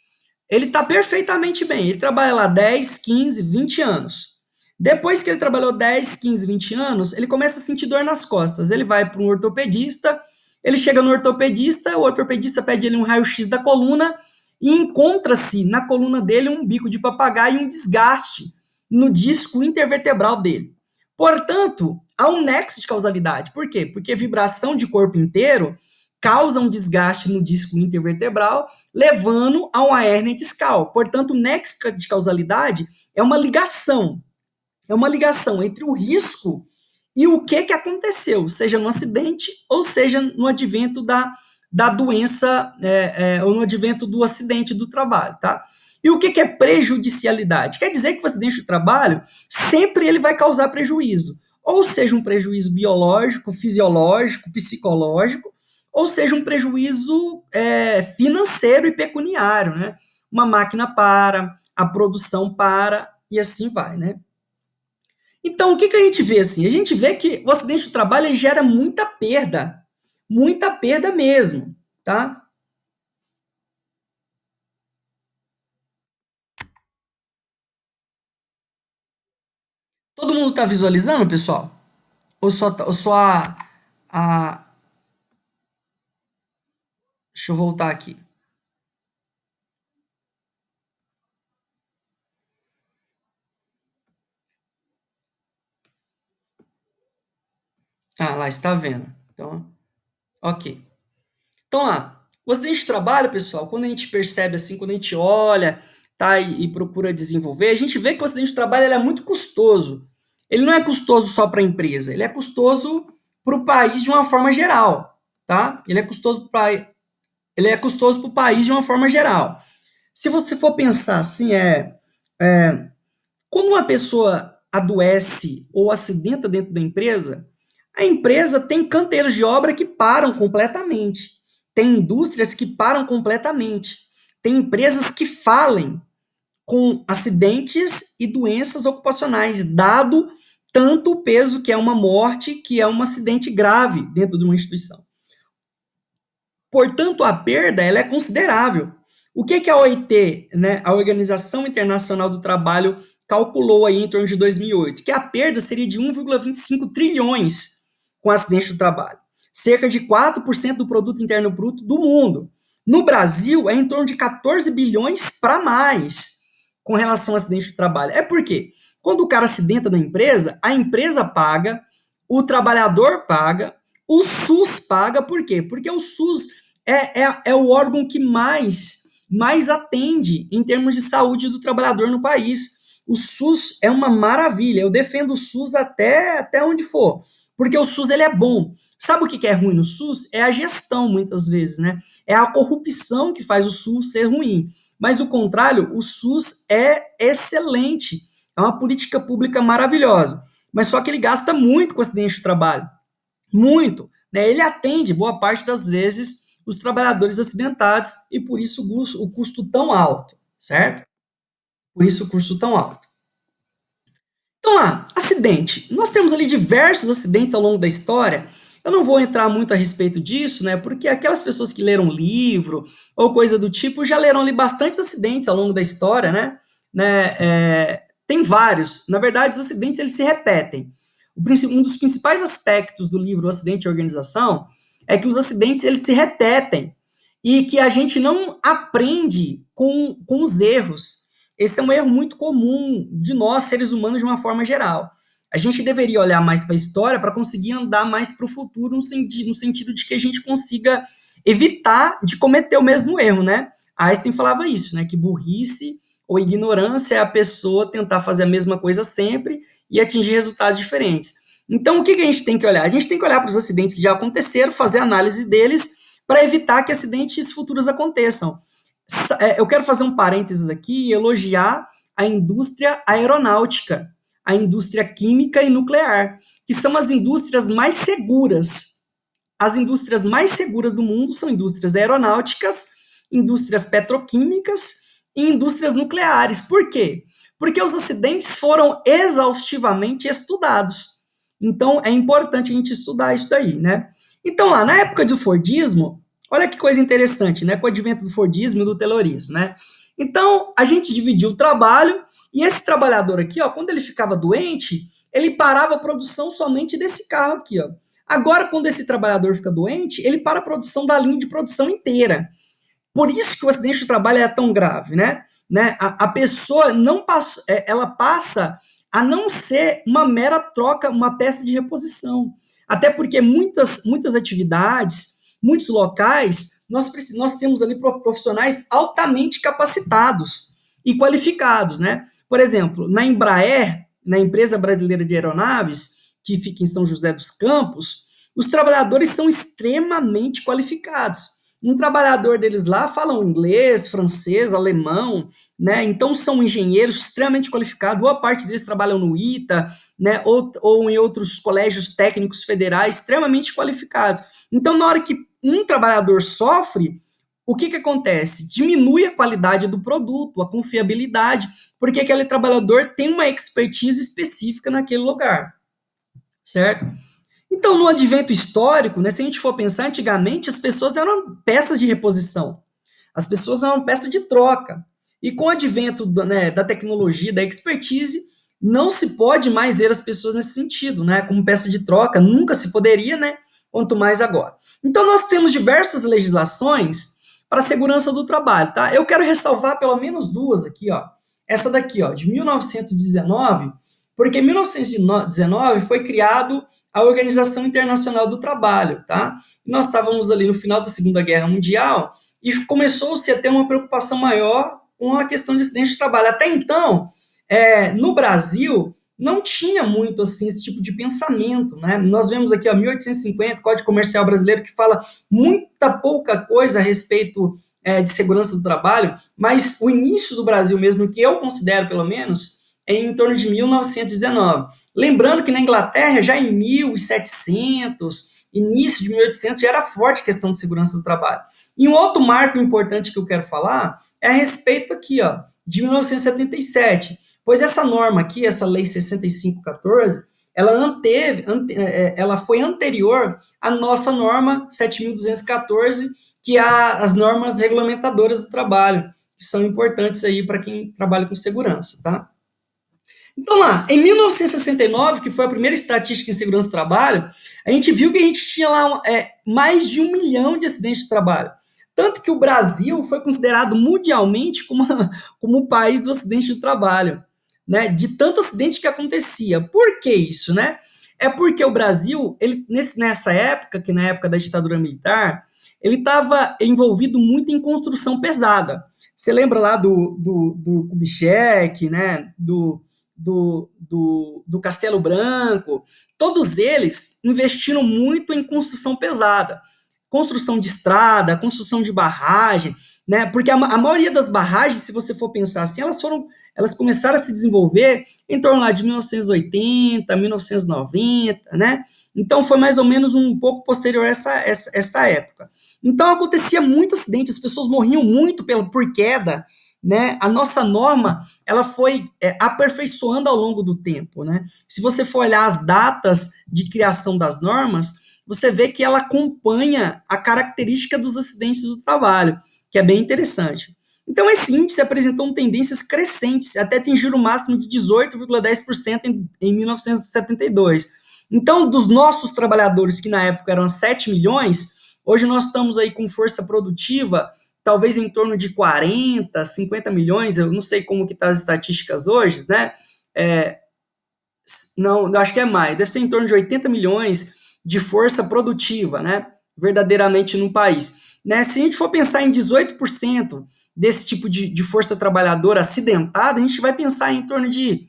Ele está perfeitamente bem. Ele trabalha lá 10, 15, 20 anos. Depois que ele trabalhou 10, 15, 20 anos, ele começa a sentir dor nas costas. Ele vai para um ortopedista, ele chega no ortopedista, o ortopedista pede ele um raio-x da coluna, e encontra-se na coluna dele um bico de papagaio e um desgaste no disco intervertebral dele. Portanto, há um nexo de causalidade. Por quê? Porque a vibração de corpo inteiro causa um desgaste no disco intervertebral, levando a uma hérnia discal. Portanto, o nexo de causalidade é uma ligação. É uma ligação entre o risco e o que aconteceu, seja no acidente ou seja no advento da doença ou no advento do acidente do trabalho, tá? E o que é prejudicialidade? Quer dizer que o acidente do trabalho sempre ele vai causar prejuízo, ou seja, um prejuízo biológico, fisiológico, psicológico, ou seja, um prejuízo financeiro e pecuniário, né? Uma máquina para, a produção para e assim vai, né? Então, o que a gente vê assim? A gente vê que o acidente de trabalho ele gera muita perda mesmo, tá? Todo mundo está visualizando, pessoal? Ou só a... Deixa eu voltar aqui. Ah, lá está vendo. Então, ok. Então lá, o acidente de trabalho, pessoal, quando a gente percebe assim, quando a gente olha, tá, e procura desenvolver, a gente vê que o acidente de trabalho ele é muito custoso. Ele não é custoso só para a empresa, ele é custoso para o país de uma forma geral, tá? Ele é custoso para o país de uma forma geral. Se você for pensar assim, quando uma pessoa adoece ou acidenta dentro da empresa, a empresa tem canteiros de obra que param completamente, tem indústrias que param completamente, tem empresas que falem com acidentes e doenças ocupacionais, dado tanto o peso que é uma morte, que é um acidente grave dentro de uma instituição. Portanto, a perda ela é considerável. O que a OIT, né, a Organização Internacional do Trabalho, calculou aí em torno de 2008? Que a perda seria de 1,25 trilhões com acidente do trabalho. Cerca de 4% do produto interno bruto do mundo. No Brasil, é em torno de 14 bilhões para mais com relação ao acidente do trabalho. É porque quando o cara acidenta na empresa, a empresa paga, o trabalhador paga, o SUS paga. Por quê? Porque o SUS é o órgão que mais atende em termos de saúde do trabalhador no país. O SUS é uma maravilha. Eu defendo o SUS até onde for. Porque o SUS ele é bom. Sabe o que é ruim no SUS? É a gestão, muitas vezes, né? É a corrupção que faz o SUS ser ruim. Mas, do contrário, o SUS é excelente. É uma política pública maravilhosa. Mas só que ele gasta muito com acidente de trabalho. Muito. Né? Ele atende, boa parte das vezes, os trabalhadores acidentados e por isso o custo tão alto, certo? Por isso o custo tão alto. Então lá, acidente. Nós temos ali diversos acidentes ao longo da história. Eu não vou entrar muito a respeito disso, né? Porque aquelas pessoas que leram livro ou coisa do tipo já leram ali bastantes acidentes ao longo da história, tem vários. Na verdade, os acidentes eles se repetem. Um dos principais aspectos do livro O Acidente e a Organização é que os acidentes eles se repetem e que a gente não aprende com os erros. Esse é um erro muito comum de nós, seres humanos, de uma forma geral. A gente deveria olhar mais para a história para conseguir andar mais para o futuro, no sentido de que a gente consiga evitar de cometer o mesmo erro, né? Einstein falava isso, né? Que burrice ou ignorância é a pessoa tentar fazer a mesma coisa sempre e atingir resultados diferentes. Então, o que a gente tem que olhar? A gente tem que olhar para os acidentes que já aconteceram, fazer análise deles para evitar que acidentes futuros aconteçam. Eu quero fazer um parênteses aqui e elogiar a indústria aeronáutica, a indústria química e nuclear, que são as indústrias mais seguras. As indústrias mais seguras do mundo são indústrias aeronáuticas, indústrias petroquímicas e indústrias nucleares. Por quê? Porque os acidentes foram exaustivamente estudados. Então, é importante a gente estudar isso daí, né? Então, lá, na época do Fordismo, olha que coisa interessante, né? Com o advento do Fordismo e do Taylorismo, né? Então, a gente dividiu o trabalho e esse trabalhador aqui, ó, quando ele ficava doente, ele parava a produção somente desse carro aqui, ó. Agora, quando esse trabalhador fica doente, ele para a produção da linha de produção inteira. Por isso que o acidente de trabalho é tão grave, né? A pessoa não passa, ela passa a não ser uma mera troca, uma peça de reposição. Até porque muitas atividades, muitos locais, nós temos ali profissionais altamente capacitados e qualificados, né? Por exemplo, na Embraer, na Empresa Brasileira de Aeronaves, que fica em São José dos Campos, os trabalhadores são extremamente qualificados. Um trabalhador deles lá fala inglês, francês, alemão, né? Então são engenheiros extremamente qualificados. Boa parte deles trabalham no ITA, né? Ou em outros colégios técnicos federais extremamente qualificados. Então, na hora que um trabalhador sofre, o que acontece? Diminui a qualidade do produto, a confiabilidade, porque aquele trabalhador tem uma expertise específica naquele lugar, certo? Então, no advento histórico, né, se a gente for pensar, antigamente as pessoas eram peças de reposição, as pessoas eram peças de troca. E com o advento né, da tecnologia, da expertise, não se pode mais ver as pessoas nesse sentido, né, como peça de troca, nunca se poderia, né, quanto mais agora. Então, nós temos diversas legislações para a segurança do trabalho, tá? Eu quero ressalvar pelo menos duas aqui, ó. Essa daqui, ó, de 1919, porque em 1919 foi criado a Organização Internacional do Trabalho, tá? Nós estávamos ali no final da Segunda Guerra Mundial e começou-se a ter uma preocupação maior com a questão de acidente de trabalho. Até então, no Brasil, não tinha muito assim esse tipo de pensamento, né? Nós vemos aqui, ó, 1850, Código Comercial Brasileiro, que fala muita pouca coisa a respeito de segurança do trabalho, mas o início do Brasil mesmo, que eu considero pelo menos, é em torno de 1919. Lembrando que na Inglaterra, já em 1700, início de 1800, já era forte a questão de segurança do trabalho. E um outro marco importante que eu quero falar é a respeito aqui, ó, de 1977, pois essa norma aqui, essa lei 6514, ela foi anterior à nossa norma 7.214, que é as normas regulamentadoras do trabalho, que são importantes aí para quem trabalha com segurança, tá? Então, lá, em 1969, que foi a primeira estatística em segurança do trabalho, a gente viu que a gente tinha lá mais de 1 milhão de acidentes de trabalho. Tanto que o Brasil foi considerado mundialmente como o país do acidente de trabalho, né? De tanto acidente que acontecia. Por que isso, né? É porque o Brasil, nessa época, que na época da ditadura militar, ele estava envolvido muito em construção pesada. Você lembra lá do Kubitschek, né? Do Castelo Branco, todos eles investiram muito em construção pesada, construção de estrada, construção de barragem, né? Porque a maioria das barragens, se você for pensar assim, elas começaram a se desenvolver em torno lá de 1980, 1990, né? Então foi mais ou menos um pouco posterior a essa época. Então acontecia muito acidente, as pessoas morriam muito por queda, né? A nossa norma ela foi aperfeiçoando ao longo do tempo, né? Se você for olhar as datas de criação das normas, você vê que ela acompanha a característica dos acidentes do trabalho, que é bem interessante. Então, esse índice apresentou tendências crescentes, até atingir o máximo de 18,10% em 1972. Então, dos nossos trabalhadores, que na época eram 7 milhões, hoje nós estamos aí com força produtiva talvez em torno de 40, 50 milhões, eu não sei como que tá as estatísticas hoje, né? Não, eu acho que é mais, deve ser em torno de 80 milhões de força produtiva, né? Verdadeiramente no país. Né? Se a gente for pensar em 18% desse tipo de força trabalhadora acidentada, a gente vai pensar em torno de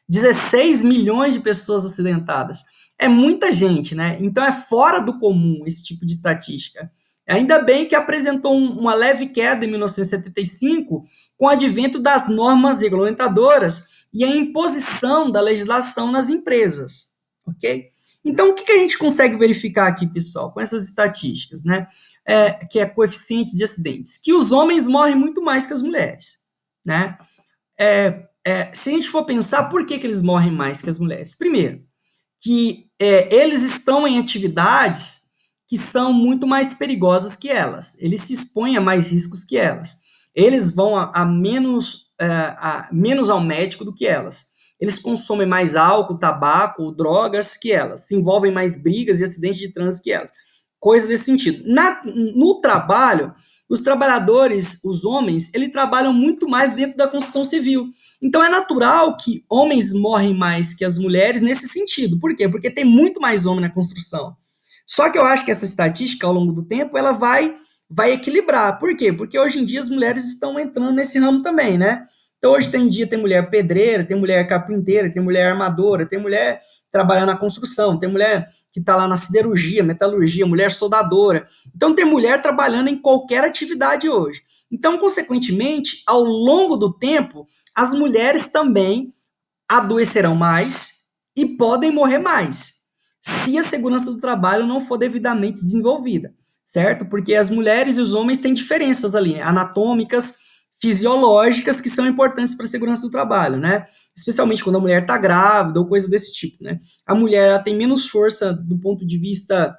16 milhões de pessoas acidentadas. É muita gente, né? Então é fora do comum esse tipo de estatística. Ainda bem que apresentou uma leve queda em 1975 com o advento das normas regulamentadoras e a imposição da legislação nas empresas, ok? Então, o que a gente consegue verificar aqui, pessoal, com essas estatísticas, né? Que é coeficientes de acidentes, que os homens morrem muito mais que as mulheres, né? Se a gente for pensar, por que eles morrem mais que as mulheres? Primeiro, que eles estão em atividades que são muito mais perigosas que elas. Eles se expõem a mais riscos que elas. Eles vão menos ao médico do que elas. Eles consomem mais álcool, tabaco, drogas que elas. Se envolvem mais brigas e acidentes de trânsito que elas. coisas desse sentido. No trabalho, os trabalhadores, os homens, eles trabalham muito mais dentro da construção civil. Então é natural que homens morrem mais que as mulheres nesse sentido. Por quê? Porque tem muito mais homem na construção. Só que eu acho que essa estatística, ao longo do tempo, ela vai equilibrar. Por quê? Porque hoje em dia as mulheres estão entrando nesse ramo também, né? Então, hoje tem dia tem mulher pedreira, tem mulher carpinteira, tem mulher armadora, tem mulher trabalhando na construção, tem mulher que está lá na siderurgia, metalurgia, mulher soldadora. Então, tem mulher trabalhando em qualquer atividade hoje. Então, consequentemente, ao longo do tempo, as mulheres também adoecerão mais e podem morrer mais, se a segurança do trabalho não for devidamente desenvolvida, certo? Porque as mulheres e os homens têm diferenças ali, né? Anatômicas, fisiológicas, que são importantes para a segurança do trabalho, né? Especialmente quando a mulher está grávida ou coisa desse tipo, né? A mulher ela tem menos força do ponto de vista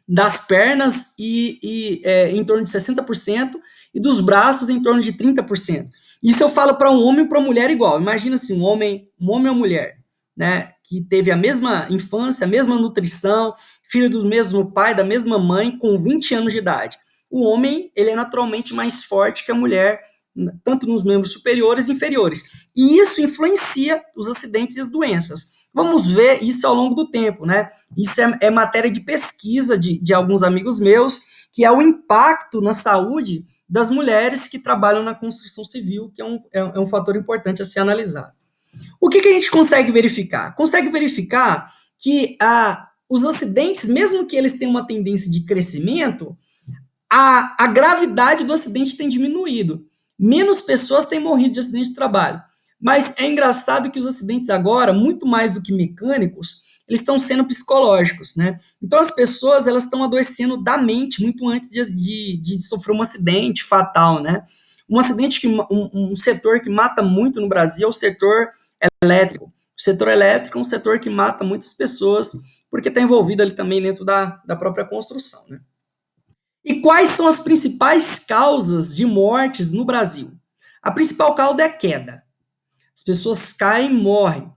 das pernas em torno de 60% e dos braços em torno de 30%. Isso eu falo para um homem e para uma mulher igual. Imagina assim, um homem ou mulher, né, que teve a mesma infância, a mesma nutrição, filho do mesmo pai, da mesma mãe, com 20 anos de idade. O homem, ele é naturalmente mais forte que a mulher, tanto nos membros superiores e inferiores. E isso influencia os acidentes e as doenças. Vamos ver isso ao longo do tempo, né? Isso é matéria de pesquisa de alguns amigos meus, que é o impacto na saúde das mulheres que trabalham na construção civil, que é um fator importante a ser analisado. O que a gente consegue verificar? Consegue verificar que os acidentes, mesmo que eles tenham uma tendência de crescimento, a gravidade do acidente tem diminuído. Menos pessoas têm morrido de acidente de trabalho. Mas é engraçado que os acidentes agora, muito mais do que mecânicos, eles estão sendo psicológicos, né? Então as pessoas elas estão adoecendo da mente muito antes de sofrer um acidente fatal, né? Um acidente um setor que mata muito no Brasil é o setor elétrico. O setor elétrico é um setor que mata muitas pessoas porque está envolvido ali também dentro da própria construção, né? E quais são as principais causas de mortes no Brasil? A principal causa é a queda. As pessoas caem e morrem,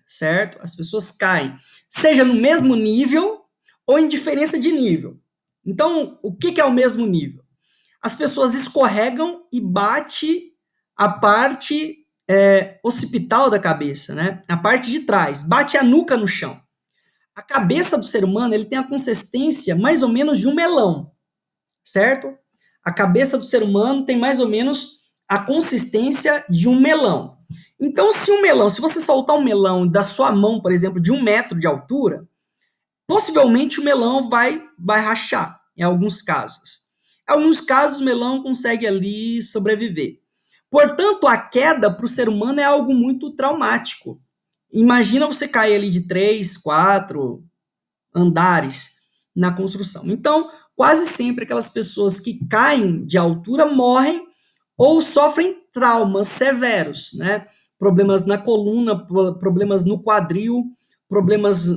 certo? As pessoas caem, seja no mesmo nível ou em diferença de nível. Então, o que é o mesmo nível? As pessoas escorregam e bate a parte occipital da cabeça, né? A parte de trás, bate a nuca no chão. A cabeça do ser humano ele tem a consistência mais ou menos de um melão, certo? A cabeça do ser humano tem mais ou menos a consistência de um melão. Então, se você soltar um melão da sua mão, por exemplo, de 1 metro de altura, possivelmente o melão vai rachar, em alguns casos. Em alguns casos, o melão consegue ali sobreviver. Portanto, a queda para o ser humano é algo muito traumático. Imagina você cair ali de 3, 4 andares na construção. Então, quase sempre aquelas pessoas que caem de altura morrem ou sofrem traumas severos, né? Problemas na coluna, problemas no quadril, problemas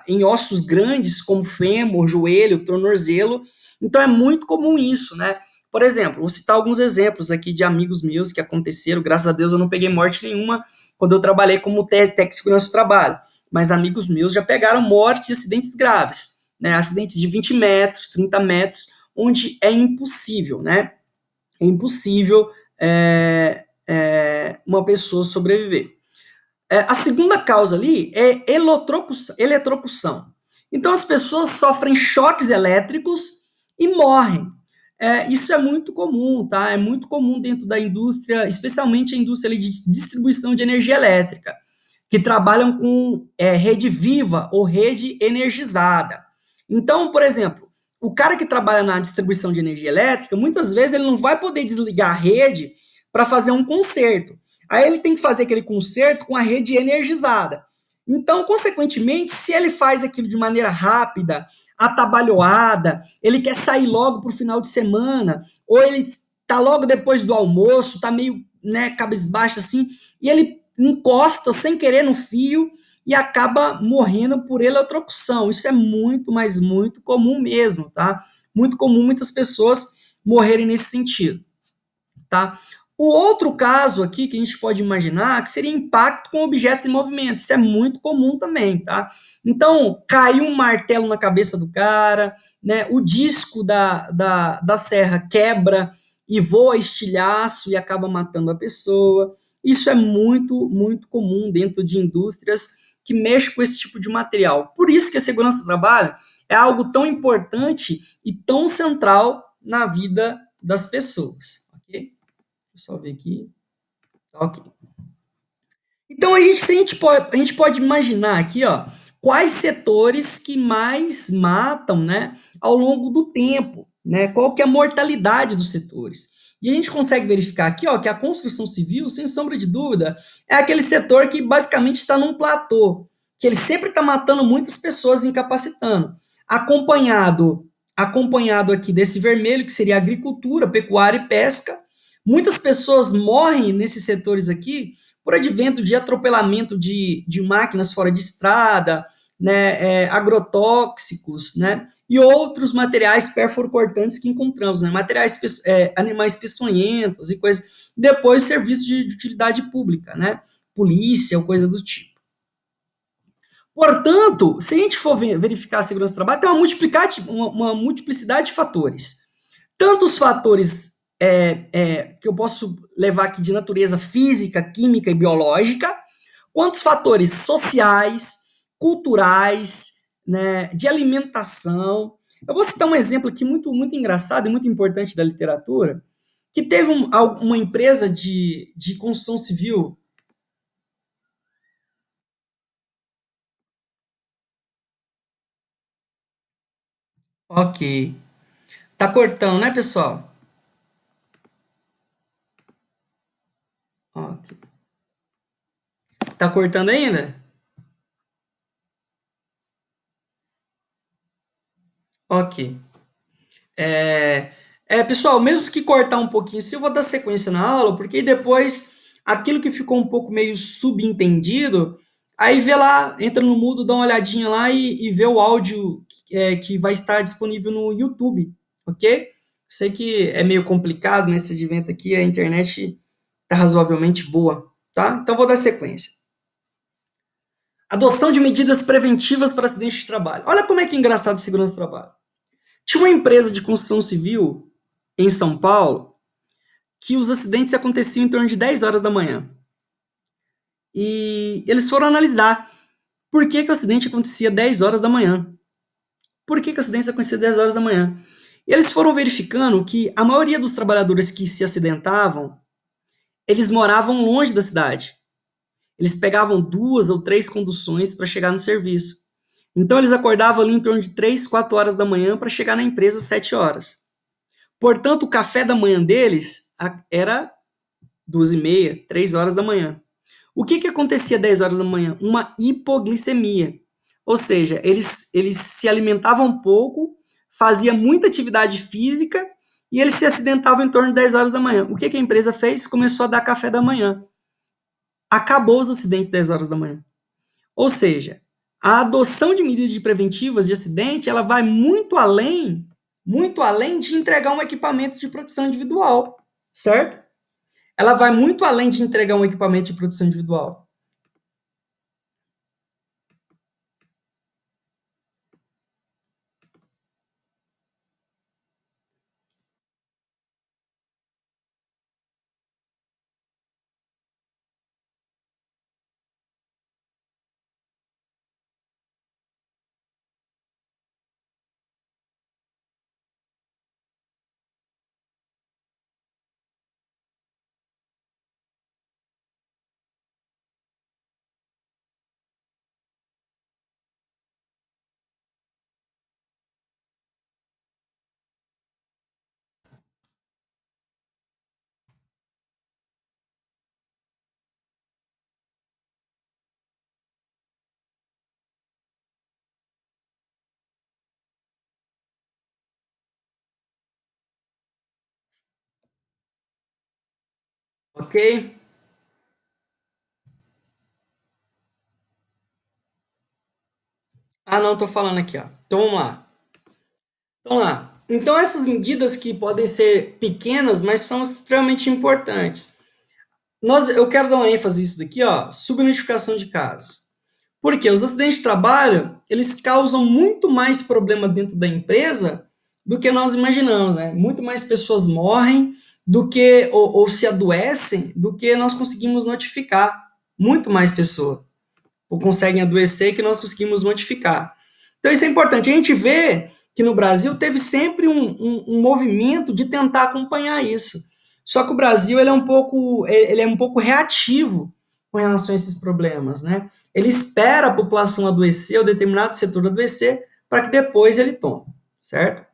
em ossos grandes, como fêmur, joelho, tornozelo. Então, é muito comum isso, né? Por exemplo, vou citar alguns exemplos aqui de amigos meus que aconteceram. Graças a Deus eu não peguei morte nenhuma quando eu trabalhei como técnico de segurança do trabalho. Mas amigos meus já pegaram morte e acidentes graves, né? Acidentes de 20 metros, 30 metros, onde é impossível, né? É impossível uma pessoa sobreviver. A segunda causa ali é eletrocução. Então, as pessoas sofrem choques elétricos e morrem. Isso é muito comum, tá? É muito comum dentro da indústria, especialmente a indústria de distribuição de energia elétrica, que trabalham com rede viva ou rede energizada. Então, por exemplo, o cara que trabalha na distribuição de energia elétrica, muitas vezes ele não vai poder desligar a rede para fazer um conserto. Aí ele tem que fazer aquele conserto com a rede energizada. Então, consequentemente, se ele faz aquilo de maneira rápida, atabalhoada, ele quer sair logo para o final de semana, ou ele está logo depois do almoço, está meio cabisbaixo assim, e ele encosta sem querer no fio e acaba morrendo por eletrocução. Isso é muito, mas muito comum mesmo, tá? Muito comum muitas pessoas morrerem nesse sentido, tá? O outro caso aqui que a gente pode imaginar que seria impacto com objetos em movimento. Isso é muito comum também, tá? Então, caiu um martelo na cabeça do cara, né? O disco da serra quebra e voa estilhaço e acaba matando a pessoa. Isso é muito, muito comum dentro de indústrias que mexem com esse tipo de material. Por isso que a segurança do trabalho é algo tão importante e tão central na vida das pessoas, ok? Deixa eu só ver aqui. Ok. Então a gente pode imaginar aqui, ó, quais setores que mais matam, né, ao longo do tempo, né? Qual que é a mortalidade dos setores? E a gente consegue verificar aqui, ó, que a construção civil, sem sombra de dúvida, é aquele setor que basicamente está num platô, que ele sempre está matando muitas pessoas, incapacitando, acompanhado aqui desse vermelho, que seria agricultura, pecuária e pesca. Muitas pessoas morrem nesses setores aqui por advento de atropelamento de máquinas fora de estrada, né, agrotóxicos, né, e outros materiais perforocortantes que encontramos, né, materiais, animais peçonhentos e coisas, depois serviços de utilidade pública, né, polícia ou coisa do tipo. Portanto, se a gente for verificar a segurança do trabalho, tem uma multiplicidade de fatores. Tanto os fatores que eu posso levar aqui de natureza física, química e biológica, quanto os fatores sociais, culturais, né, de alimentação. Eu vou citar um exemplo aqui muito, muito engraçado e muito importante da literatura, que teve uma empresa de construção civil. Ok. Tá cortando, né, pessoal? Ok. Tá cortando ainda? Ok. É, pessoal, mesmo que cortar um pouquinho, se eu vou dar sequência na aula, porque depois aquilo que ficou um pouco meio subentendido, aí vê lá, entra no Moodle, dá uma olhadinha lá e vê o áudio que vai estar disponível no YouTube, ok? Sei que é meio complicado nesse advento aqui, a internet está razoavelmente boa, tá? Então vou dar sequência. Adoção de medidas preventivas para acidentes de trabalho. Olha como é que é engraçado a segurança do trabalho. Tinha uma empresa de construção civil em São Paulo que os acidentes aconteciam em torno de 10 horas da manhã. E eles foram analisar por que, que o acidente acontecia 10 horas da manhã. Por que, que o acidente acontecia 10 horas da manhã? E eles foram verificando que a maioria dos trabalhadores que se acidentavam, eles moravam longe da cidade. Eles pegavam 2 ou 3 conduções para chegar no serviço. Então eles acordavam ali em torno de 3, 4 horas da manhã para chegar na empresa às 7 horas. Portanto, o café da manhã deles era 2h30, 3 horas da manhã. O que acontecia 10 horas da manhã? Uma hipoglicemia. Ou seja, eles se alimentavam pouco, faziam muita atividade física e eles se acidentavam em torno de 10 horas da manhã. O que a empresa fez? Começou a dar café da manhã. Acabou os acidentes 10 horas da manhã. Ou seja, a adoção de medidas preventivas de acidente, ela vai muito além de entregar um equipamento de proteção individual, certo? Ela vai muito além de entregar um equipamento de proteção individual. Ok? Ah, não, tô falando aqui, ó. Então vamos lá. Então lá. Então, essas medidas que podem ser pequenas, mas são extremamente importantes. Eu quero dar uma ênfase nisso daqui, ó, subnotificação de casos. Porque os acidentes de trabalho, eles causam muito mais problema dentro da empresa do que nós imaginamos, né? Muito mais pessoas morrem do que ou se adoecem do que nós conseguimos notificar. Muito mais pessoas ou conseguem adoecer que nós conseguimos notificar. Então isso é importante. A gente vê que no Brasil teve sempre um movimento de tentar acompanhar isso. Só que o Brasil ele é um pouco reativo com relação a esses problemas, né? Ele espera a população adoecer, ou determinado setor adoecer, para que depois ele tome, certo?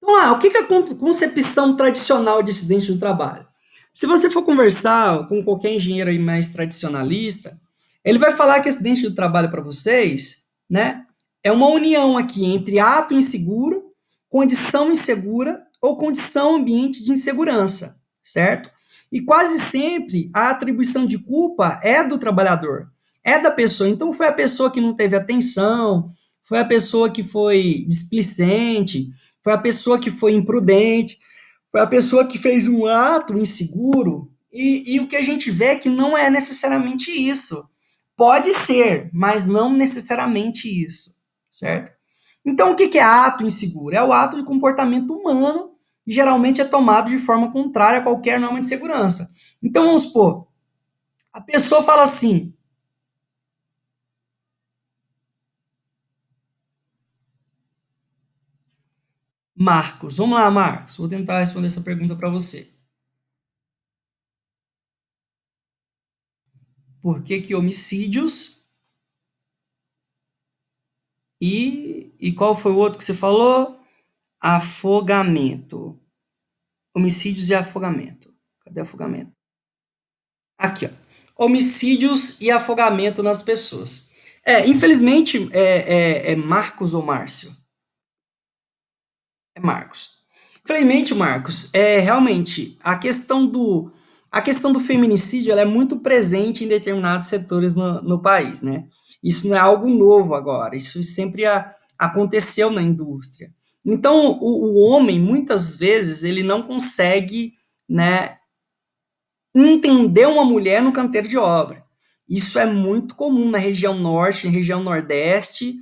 Então, o que é a concepção tradicional de acidente do trabalho? Se você for conversar com qualquer engenheiro aí mais tradicionalista, ele vai falar que acidente do trabalho para vocês, né, é uma união aqui entre ato inseguro, condição insegura ou condição ambiente de insegurança, certo? E quase sempre a atribuição de culpa é do trabalhador, é da pessoa. Então foi a pessoa que não teve atenção, foi a pessoa que foi displicente, foi a pessoa que foi imprudente, foi a pessoa que fez um ato inseguro, e o que a gente vê é que não é necessariamente isso. Pode ser, mas não necessariamente isso, certo? Então, o que é ato inseguro? É o ato de comportamento humano e geralmente é tomado de forma contrária a qualquer norma de segurança. Então, vamos supor, a pessoa fala assim, Marcos, vamos lá, Marcos, vou tentar responder essa pergunta para você. Por que que homicídios e qual foi o outro que você falou? Afogamento. Homicídios e afogamento. Cadê afogamento? Aqui, ó. Homicídios e afogamento nas pessoas. Infelizmente, é Marcos ou Márcio? É Marcos. Infelizmente, Marcos, realmente a questão do feminicídio ela é muito presente em determinados setores no país, né? Isso não é algo novo agora, isso sempre aconteceu na indústria. Então, o homem, muitas vezes, ele não consegue, né, entender uma mulher no canteiro de obra. Isso é muito comum na região norte, na região nordeste,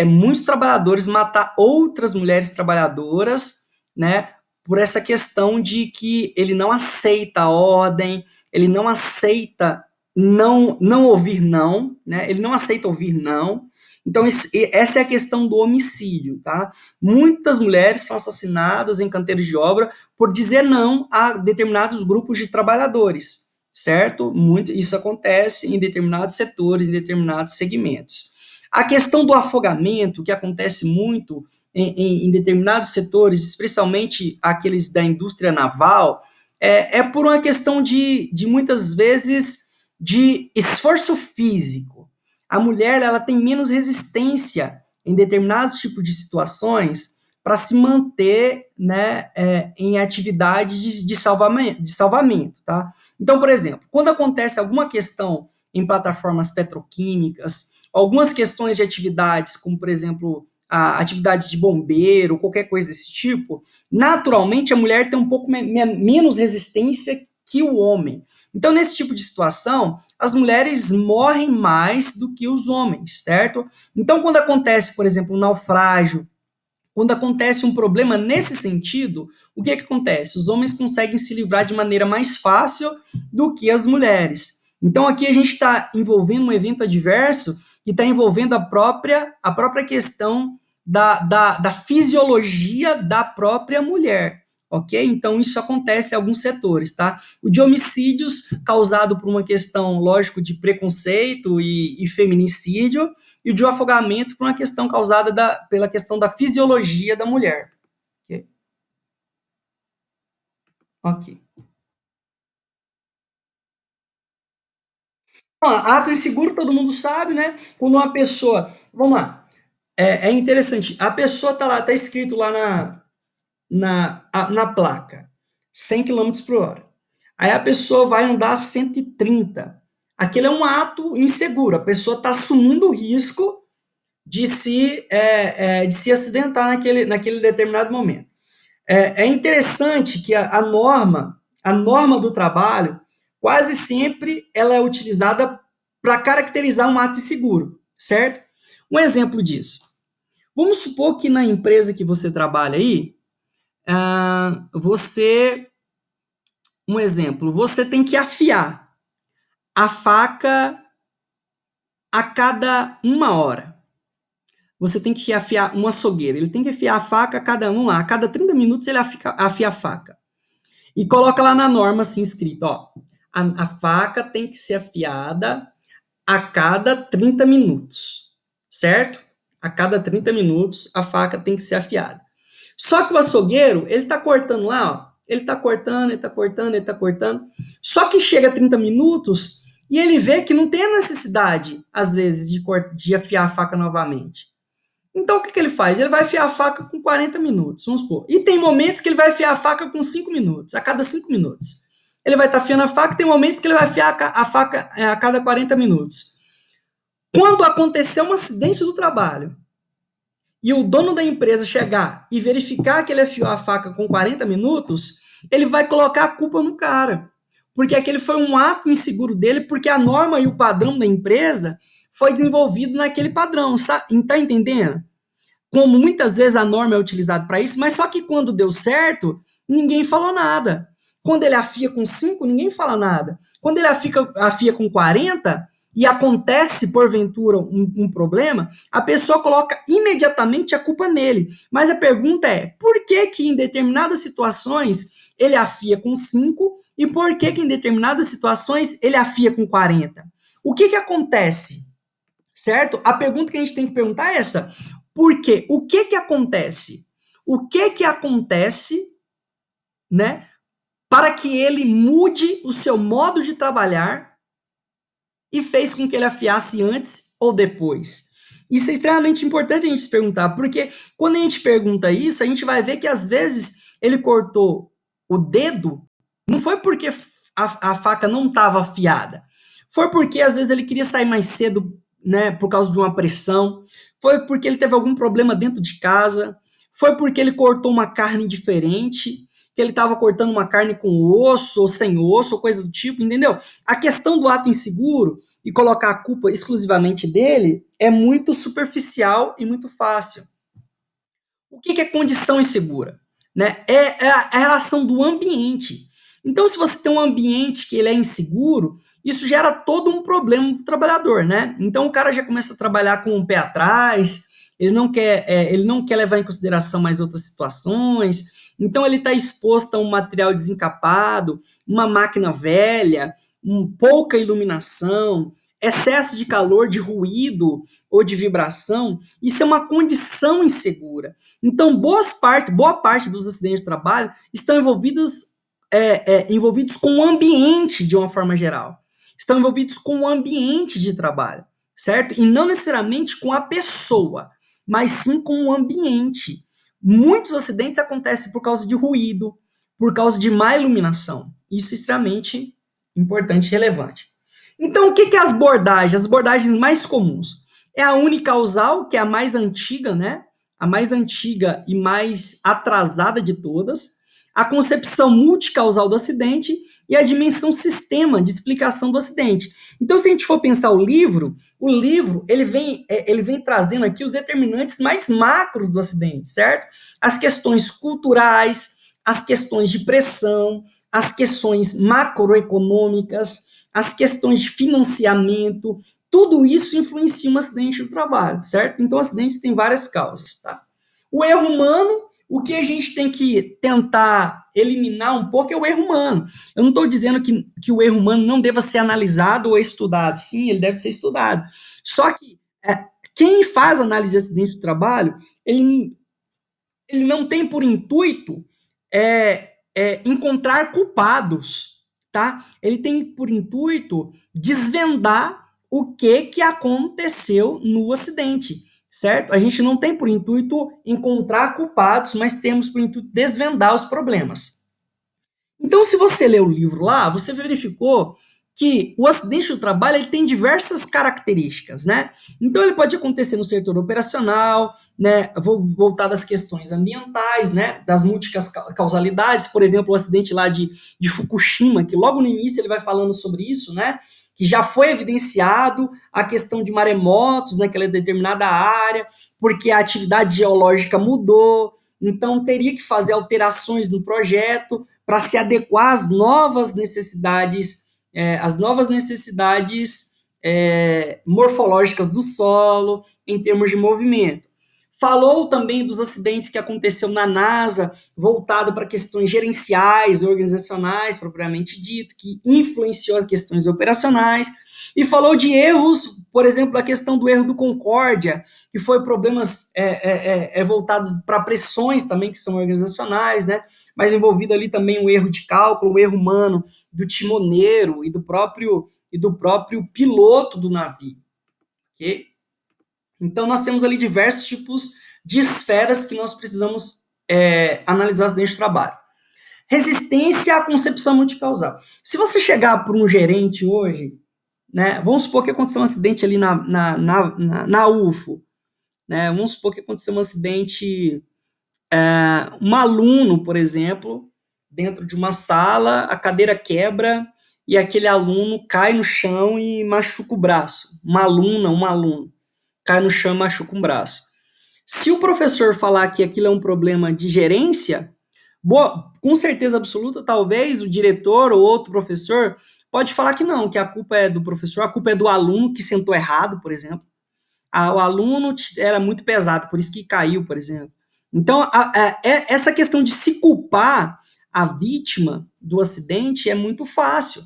muitos trabalhadores matar outras mulheres trabalhadoras, né, por essa questão de que ele não aceita a ordem, ele não aceita não ouvir não, né, ele não aceita ouvir não. Então, essa é a questão do homicídio, tá? Muitas mulheres são assassinadas em canteiros de obra por dizer não a determinados grupos de trabalhadores, certo? Muito, isso acontece em determinados setores, em determinados segmentos. A questão do afogamento, que acontece muito em determinados setores, especialmente aqueles da indústria naval, por uma questão de muitas vezes de esforço físico. A mulher ela tem menos resistência em determinados tipos de situações para se manter, né, em atividade de salvamento, tá? Então, por exemplo, quando acontece alguma questão em plataformas petroquímicas, algumas questões de atividades, como, por exemplo, atividades de bombeiro, qualquer coisa desse tipo, naturalmente a mulher tem um pouco menos resistência que o homem. Então, nesse tipo de situação, as mulheres morrem mais do que os homens, certo? Então, quando acontece, por exemplo, um naufrágio, quando acontece um problema nesse sentido, o que acontece? Os homens conseguem se livrar de maneira mais fácil do que as mulheres. Então, aqui a gente está envolvendo um evento adverso que está envolvendo a própria questão da fisiologia da própria mulher. Ok? Então, isso acontece em alguns setores, tá? O de homicídios causado por uma questão, lógico, de preconceito e feminicídio, e o de afogamento por uma questão causada pela questão da fisiologia da mulher. Ok? Ok. Bom, ato inseguro, todo mundo sabe, né? Quando uma pessoa. Vamos lá. É interessante. A pessoa tá lá, tá escrito lá na placa, 100 quilômetros por hora. Aí a pessoa vai andar a 130. Aquele é um ato inseguro. A pessoa está assumindo o risco de se acidentar naquele determinado momento. É interessante que a norma do trabalho, quase sempre ela é utilizada para caracterizar um ato inseguro, certo? Um exemplo disso. Vamos supor que na empresa que você trabalha aí, você, um exemplo, você tem que afiar a faca a cada 1 hora. Você tem que afiar um açougueiro, ele tem que afiar a faca a cada 30 minutos ele afia a faca. E coloca lá na norma assim escrito, ó, a faca tem que ser afiada a cada 30 minutos, certo? A cada 30 minutos a faca tem que ser afiada. Só que o açougueiro, ele tá cortando lá, ó, ele tá cortando, ele tá cortando, ele tá cortando. Só que chega a 30 minutos e ele vê que não tem a necessidade, às vezes, de afiar a faca novamente. Então, o que ele faz? Ele vai afiar a faca com 40 minutos, vamos supor. E tem momentos que ele vai afiar a faca com 5 minutos, a cada 5 minutos. Ele vai estar afiando a faca, tem momentos que ele vai afiar a faca a cada 40 minutos. Quando acontecer um acidente do trabalho e o dono da empresa chegar e verificar que ele afiou a faca com 40 minutos, ele vai colocar a culpa no cara. Porque aquele foi um ato inseguro dele, porque a norma e o padrão da empresa foi desenvolvido naquele padrão, tá entendendo? Como muitas vezes a norma é utilizada para isso, mas só que quando deu certo, ninguém falou nada. Quando ele afia com 5, ninguém fala nada. Quando ele afia com 40 e acontece, porventura, um problema, a pessoa coloca imediatamente a culpa nele. Mas a pergunta é, por que que em determinadas situações ele afia com 5 e por que que em determinadas situações ele afia com 40? O que que acontece? Certo? A pergunta que a gente tem que perguntar é essa. Por quê? O que que acontece? O que que acontece, né, para que ele mude o seu modo de trabalhar e fez com que ele afiasse antes ou depois? Isso é extremamente importante a gente se perguntar, porque quando a gente pergunta isso, a gente vai ver que às vezes ele cortou o dedo, não foi porque a faca não estava afiada, foi porque às vezes ele queria sair mais cedo, né, por causa de uma pressão, foi porque ele teve algum problema dentro de casa, foi porque ele cortou uma carne diferente, que ele estava cortando uma carne com osso ou sem osso, ou coisa do tipo, entendeu? A questão do ato inseguro e colocar a culpa exclusivamente dele é muito superficial e muito fácil. O que é condição insegura? Né? É a relação do ambiente. Então, se você tem um ambiente que ele é inseguro, isso gera todo um problema para o trabalhador, né? Então, o cara já começa a trabalhar com o pé atrás, ele não quer levar em consideração mais outras situações, então ele está exposto a um material desencapado, uma máquina velha, pouca iluminação, excesso de calor, de ruído ou de vibração, isso é uma condição insegura. Então, boa parte dos acidentes de trabalho estão envolvidos com o ambiente de uma forma geral. Estão envolvidos com o ambiente de trabalho, certo? E não necessariamente com a pessoa, mas sim com o ambiente. Muitos acidentes acontecem por causa de ruído, por causa de má iluminação. Isso é extremamente importante e relevante. Então, o que é as abordagens? As abordagens mais comuns. É a unicausal, que é a mais antiga, né? A mais antiga e mais atrasada de todas. A concepção multicausal do acidente e a dimensão sistema de explicação do acidente. Então, se a gente for pensar o livro ele vem trazendo aqui os determinantes mais macros do acidente, certo? As questões culturais, as questões de pressão, as questões macroeconômicas, as questões de financiamento, tudo isso influencia um acidente do trabalho, certo? Então, acidentes têm várias causas, tá? O erro humano, o que a gente tem que tentar eliminar um pouco é o erro humano. Eu não estou dizendo que o erro humano não deva ser analisado ou estudado. Sim, ele deve ser estudado. Só que quem faz análise de acidente do trabalho, ele não tem por intuito encontrar culpados, tá? Ele tem por intuito desvendar o que aconteceu no acidente, certo? A gente não tem por intuito encontrar culpados, mas temos por intuito desvendar os problemas. Então, se você lê o livro lá, você verificou que o acidente do trabalho ele tem diversas características, né? Então ele pode acontecer no setor operacional, né? Vou voltar das questões ambientais, né? Das multicausalidades, por exemplo, o acidente lá de Fukushima, que logo no início ele vai falando sobre isso, né? Que já foi evidenciado a questão de maremotos naquela determinada área, porque a atividade geológica mudou, então teria que fazer alterações no projeto para se adequar às novas necessidades morfológicas do solo em termos de movimento. Falou também dos acidentes que aconteceu na NASA, voltado para questões gerenciais, organizacionais, propriamente dito, que influenciou as questões operacionais. E falou de erros, por exemplo, a questão do erro do Concórdia, que foi problemas voltados para pressões também, que são organizacionais, né? Mas envolvido ali também o erro de cálculo, o erro humano do timoneiro e do próprio piloto do navio. Ok? Então, nós temos ali diversos tipos de esferas que nós precisamos analisar dentro do trabalho. Resistência à concepção multicausal. Se você chegar para um gerente hoje, né, vamos supor que aconteceu um acidente ali na UFO, né, vamos supor que aconteceu um acidente, um aluno, por exemplo, dentro de uma sala, a cadeira quebra e aquele aluno cai no chão e machuca o braço. Uma aluna, um aluno cai no chão e machuca um braço. Se o professor falar que aquilo é um problema de gerência, com certeza absoluta, talvez o diretor ou outro professor pode falar que não, que a culpa é do professor, a culpa é do aluno que sentou errado, por exemplo. O aluno era muito pesado, por isso que caiu, por exemplo. Então, essa questão de se culpar a vítima do acidente é muito fácil.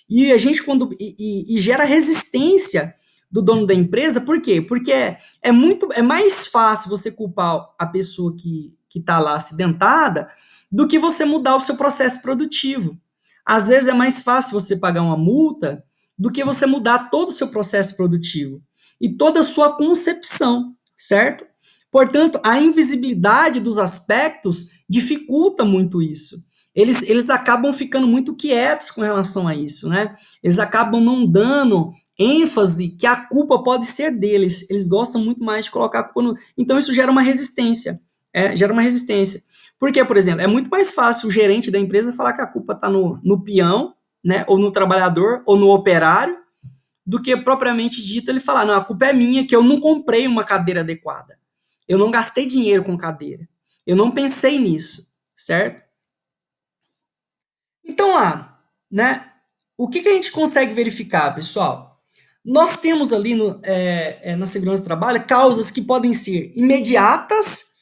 E a gente, e gera resistência do dono da empresa, por quê? Porque é mais fácil você culpar a pessoa que está lá acidentada do que você mudar o seu processo produtivo. Às vezes é mais fácil você pagar uma multa do que você mudar todo o seu processo produtivo e toda a sua concepção, certo? Portanto, a invisibilidade dos aspectos dificulta muito isso. Eles acabam ficando muito quietos com relação a isso, né? Eles acabam não dando ênfase que a culpa pode ser deles. Eles gostam muito mais de colocar a culpa no... Então, isso gera uma resistência. Gera uma resistência. Porque, por exemplo, é muito mais fácil o gerente da empresa falar que a culpa está no peão, né? Ou no trabalhador, ou no operário, do que propriamente dito ele falar, não, a culpa é minha que eu não comprei uma cadeira adequada. Eu não gastei dinheiro com cadeira. Eu não pensei nisso, certo? Então lá, né? O que a gente consegue verificar, pessoal? Nós temos ali na segurança do trabalho causas que podem ser imediatas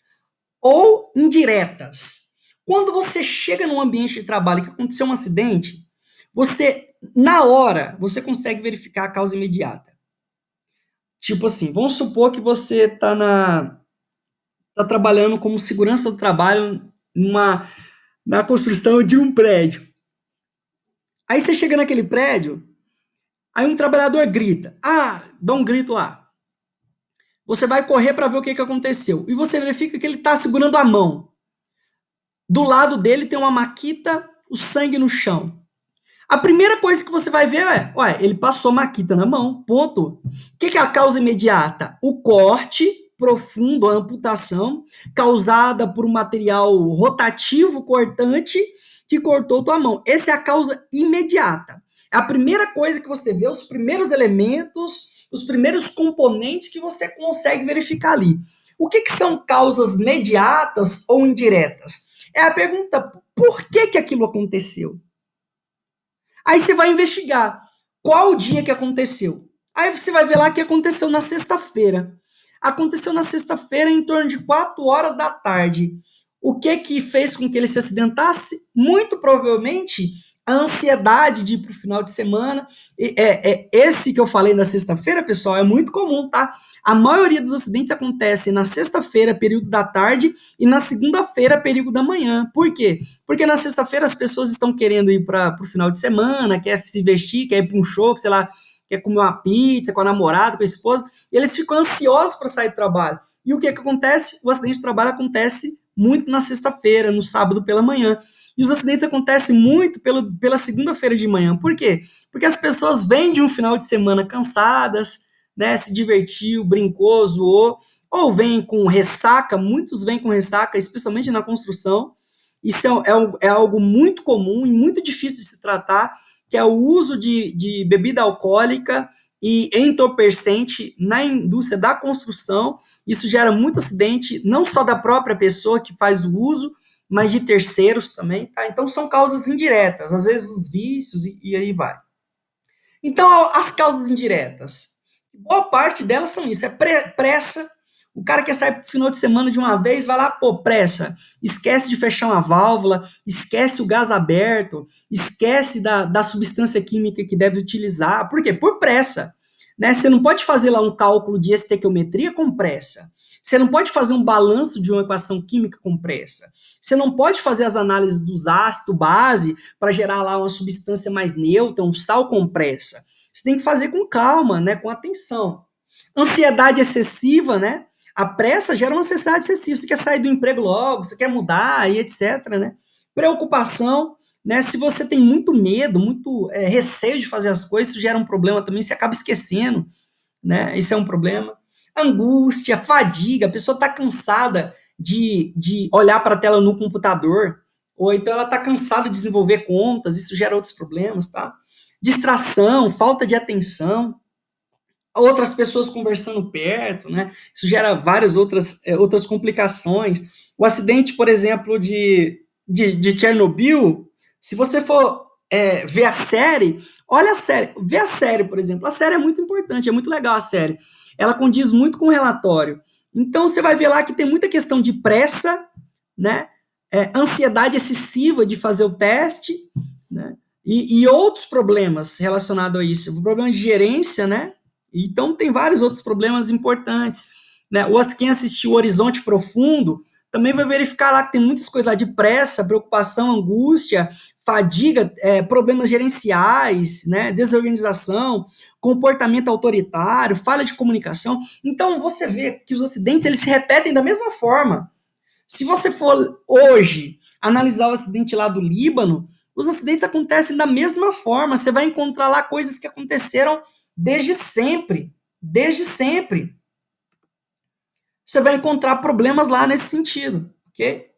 ou indiretas. Quando você chega num ambiente de trabalho que aconteceu um acidente, você, na hora, você consegue verificar a causa imediata. Tipo assim, vamos supor que você tá trabalhando como segurança do trabalho na construção de um prédio. Aí você chega naquele prédio, aí um trabalhador grita, dá um grito lá. Você vai correr para ver o que aconteceu. E você verifica que ele está segurando a mão. Do lado dele tem uma maquita, o sangue no chão. A primeira coisa que você vai ver ele passou maquita na mão, ponto. O que é a causa imediata? O corte profundo, a amputação, causada por um material rotativo cortante que cortou tua mão. Essa é a causa imediata. É a primeira coisa que você vê, os primeiros elementos, os primeiros componentes que você consegue verificar ali. O que são causas mediatas ou indiretas? É a pergunta, por que aquilo aconteceu? Aí você vai investigar qual o dia que aconteceu. Aí você vai ver lá que aconteceu na sexta-feira. Aconteceu na sexta-feira em torno de 4 horas da tarde. O que fez com que ele se acidentasse? Muito provavelmente a ansiedade de ir para o final de semana. Esse que eu falei na sexta-feira, pessoal, é muito comum, tá? A maioria dos acidentes acontecem na sexta-feira, período da tarde, e na segunda-feira, período da manhã. Por quê? Porque na sexta-feira as pessoas estão querendo ir para o final de semana, quer se vestir, quer ir para um show, sei lá, quer comer uma pizza com a namorada, com a esposa, e eles ficam ansiosos para sair do trabalho. E o que acontece? O acidente de trabalho acontece muito na sexta-feira, no sábado pela manhã. E os acidentes acontecem muito pela segunda-feira de manhã. Por quê? Porque as pessoas vêm de um final de semana cansadas, né, se divertiu, brincou, zoou, ou vêm com ressaca, muitos vêm com ressaca, especialmente na construção. Isso é algo muito comum e muito difícil de se tratar, que é o uso de bebida alcoólica e entorpecente na indústria da construção. Isso gera muito acidente, não só da própria pessoa que faz o uso, mas de terceiros também, tá? Então são causas indiretas, às vezes os vícios e aí vai. Então, as causas indiretas, boa parte delas são isso, é pressa. O cara quer sair pro final de semana de uma vez, vai lá, pô, pressa. Esquece de fechar uma válvula, esquece o gás aberto, esquece da substância química que deve utilizar. Por quê? Por pressa. Né? Você não pode fazer lá um cálculo de estequiometria com pressa. Você não pode fazer um balanço de uma equação química com pressa. Você não pode fazer as análises dos ácidos, base, para gerar lá uma substância mais neutra, um sal com pressa. Você tem que fazer com calma, né, com atenção. Ansiedade excessiva, né? A pressa gera uma ansiedade excessiva. Você quer sair do emprego logo, você quer mudar e etc, né? Preocupação, né? Se você tem muito medo, muito receio de fazer as coisas, isso gera um problema também, você acaba esquecendo, né? Isso é um problema. Angústia, fadiga, a pessoa está cansada de olhar para a tela no computador, ou então ela está cansada de desenvolver contas, isso gera outros problemas, tá? Distração, falta de atenção, outras pessoas conversando perto, né? Isso gera várias outras complicações. O acidente, por exemplo, de Chernobyl, se você for ver a série, olha a série, vê a série, por exemplo. A série é muito importante, é muito legal a série. Ela condiz muito com o relatório. Então, você vai ver lá que tem muita questão de pressa, né? Ansiedade excessiva de fazer o teste, né? E outros problemas relacionados a isso. O problema de gerência, né? Então, tem vários outros problemas importantes. Né? Quem assistiu Horizonte Profundo também vai verificar lá que tem muitas coisas lá de pressa, preocupação, angústia, fadiga, problemas gerenciais, né? Desorganização, comportamento autoritário, falha de comunicação. Então, você vê que os acidentes eles se repetem da mesma forma. Se você for hoje analisar o acidente lá do Líbano, os acidentes acontecem da mesma forma. Você vai encontrar lá coisas que aconteceram desde sempre. Desde sempre. Você vai encontrar problemas lá nesse sentido, ok?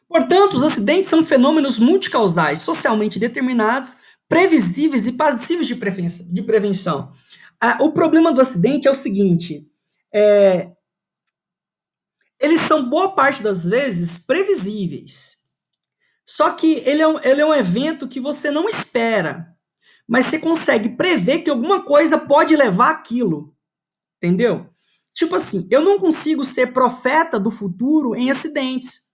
Portanto, os acidentes são fenômenos multicausais, socialmente determinados, previsíveis e passíveis de prevenção. O problema do acidente é o seguinte: eles são, boa parte das vezes, previsíveis. Só que ele é um evento que você não espera, mas você consegue prever que alguma coisa pode levar aquilo, entendeu? Tipo assim, eu não consigo ser profeta do futuro em acidentes,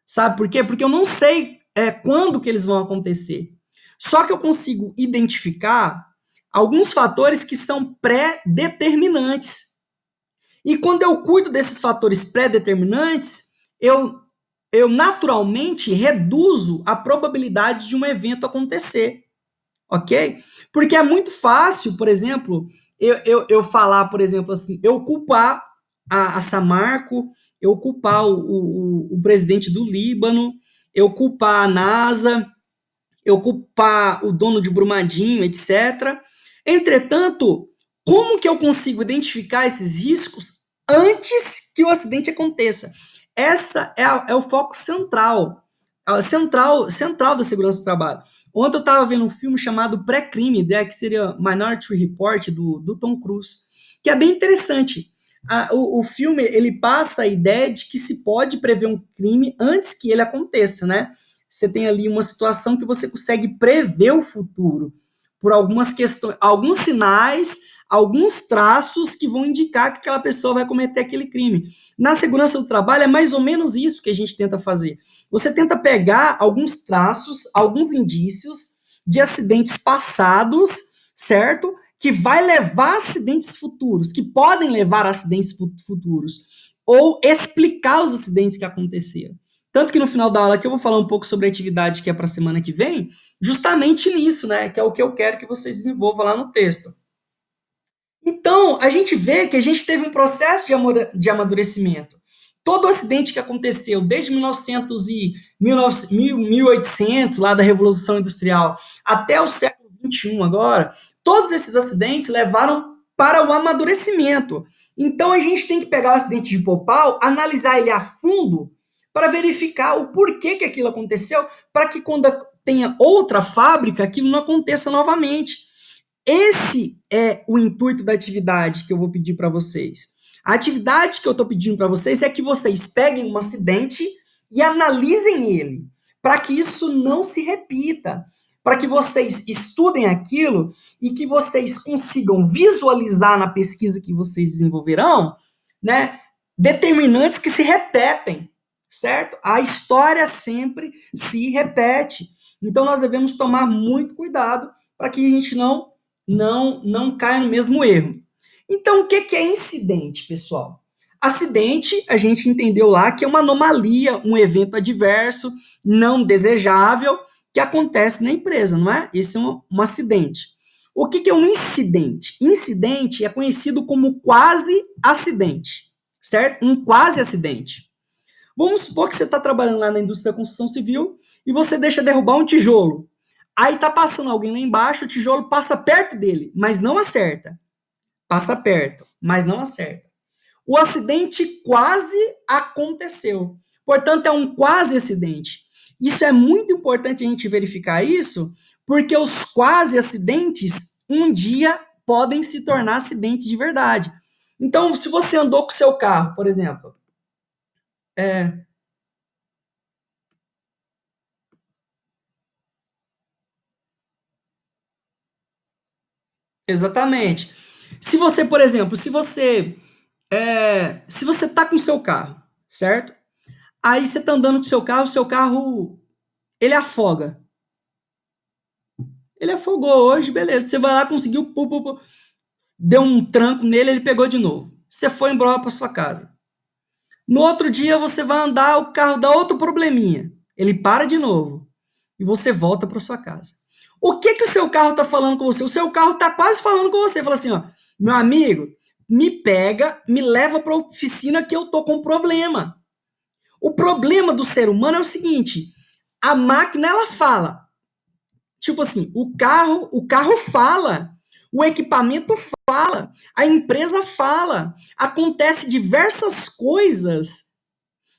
sabe por quê? Porque eu não sei quando que eles vão acontecer. Só que eu consigo identificar alguns fatores que são pré-determinantes. E quando eu cuido desses fatores pré-determinantes, eu naturalmente reduzo a probabilidade de um evento acontecer, ok? Porque é muito fácil, por exemplo, eu falar, por exemplo, assim, eu culpar a Samarco, eu culpar o presidente do Líbano, eu culpar a NASA, eu culpar o dono de Brumadinho, etc. Entretanto, como que eu consigo identificar esses riscos antes que o acidente aconteça? Essa é o foco central da segurança do trabalho. Ontem eu estava vendo um filme chamado Pré-Crime, né, que seria Minority Report, do Tom Cruise, que é bem interessante. O filme ele passa a ideia de que se pode prever um crime antes que ele aconteça, né? Você tem ali uma situação que você consegue prever o futuro por algumas questões, alguns sinais, alguns traços que vão indicar que aquela pessoa vai cometer aquele crime. Na segurança do trabalho é mais ou menos isso que a gente tenta fazer. Você tenta pegar alguns traços, alguns indícios de acidentes passados, certo? Que vai levar a acidentes futuros, que podem levar a acidentes futuros, ou explicar os acidentes que aconteceram. Tanto que no final da aula aqui eu vou falar um pouco sobre a atividade que é para a semana que vem, justamente nisso, né? Que é o que eu quero que vocês desenvolvam lá no texto. Então, a gente vê que a gente teve um processo de amadurecimento. Todo acidente que aconteceu desde 1900 e 1800, lá da Revolução Industrial, até o século XXI agora, todos esses acidentes levaram para o amadurecimento. Então a gente tem que pegar o acidente de Bhopal, analisar ele a fundo para verificar o porquê que aquilo aconteceu, para que quando tenha outra fábrica, aquilo não aconteça novamente. Esse é o intuito da atividade que eu vou pedir para vocês. A atividade que eu estou pedindo para vocês é que vocês peguem um acidente e analisem ele, para que isso não se repita, para que vocês estudem aquilo e que vocês consigam visualizar na pesquisa que vocês desenvolverão, né, determinantes que se repetem, certo? A história sempre se repete. Então nós devemos tomar muito cuidado para que a gente não caia no mesmo erro. Então, o que é incidente, pessoal? Acidente, a gente entendeu lá que é uma anomalia, um evento adverso, não desejável, que acontece na empresa, não é? Esse é um acidente. O que é um incidente? Incidente é conhecido como quase acidente, certo? Um quase acidente. Vamos supor que você está trabalhando lá na indústria da construção civil e você deixa derrubar um tijolo. Aí tá passando alguém lá embaixo, o tijolo passa perto dele, mas não acerta. Passa perto, mas não acerta. O acidente quase aconteceu. Portanto, é um quase acidente. Isso é muito importante a gente verificar isso, porque os quase acidentes um dia podem se tornar acidentes de verdade. Então, se você andou com o seu carro, por exemplo, é, exatamente. Se você, por exemplo, se você tá com o seu carro, certo? Aí você tá andando com o seu carro, ele afoga. Ele afogou hoje, beleza. Você vai lá, conseguiu, deu um tranco nele, ele pegou de novo. Você foi embora para sua casa. No outro dia você vai andar, o carro dá outro probleminha. Ele para de novo e você volta para sua casa. O que que o seu carro tá falando com você? O seu carro tá quase falando com você, fala assim, ó, meu amigo, me pega, me leva para a oficina que eu tô com problema. O problema do ser humano é o seguinte, a máquina ela fala, tipo assim, o carro fala, o equipamento fala, a empresa fala, acontece diversas coisas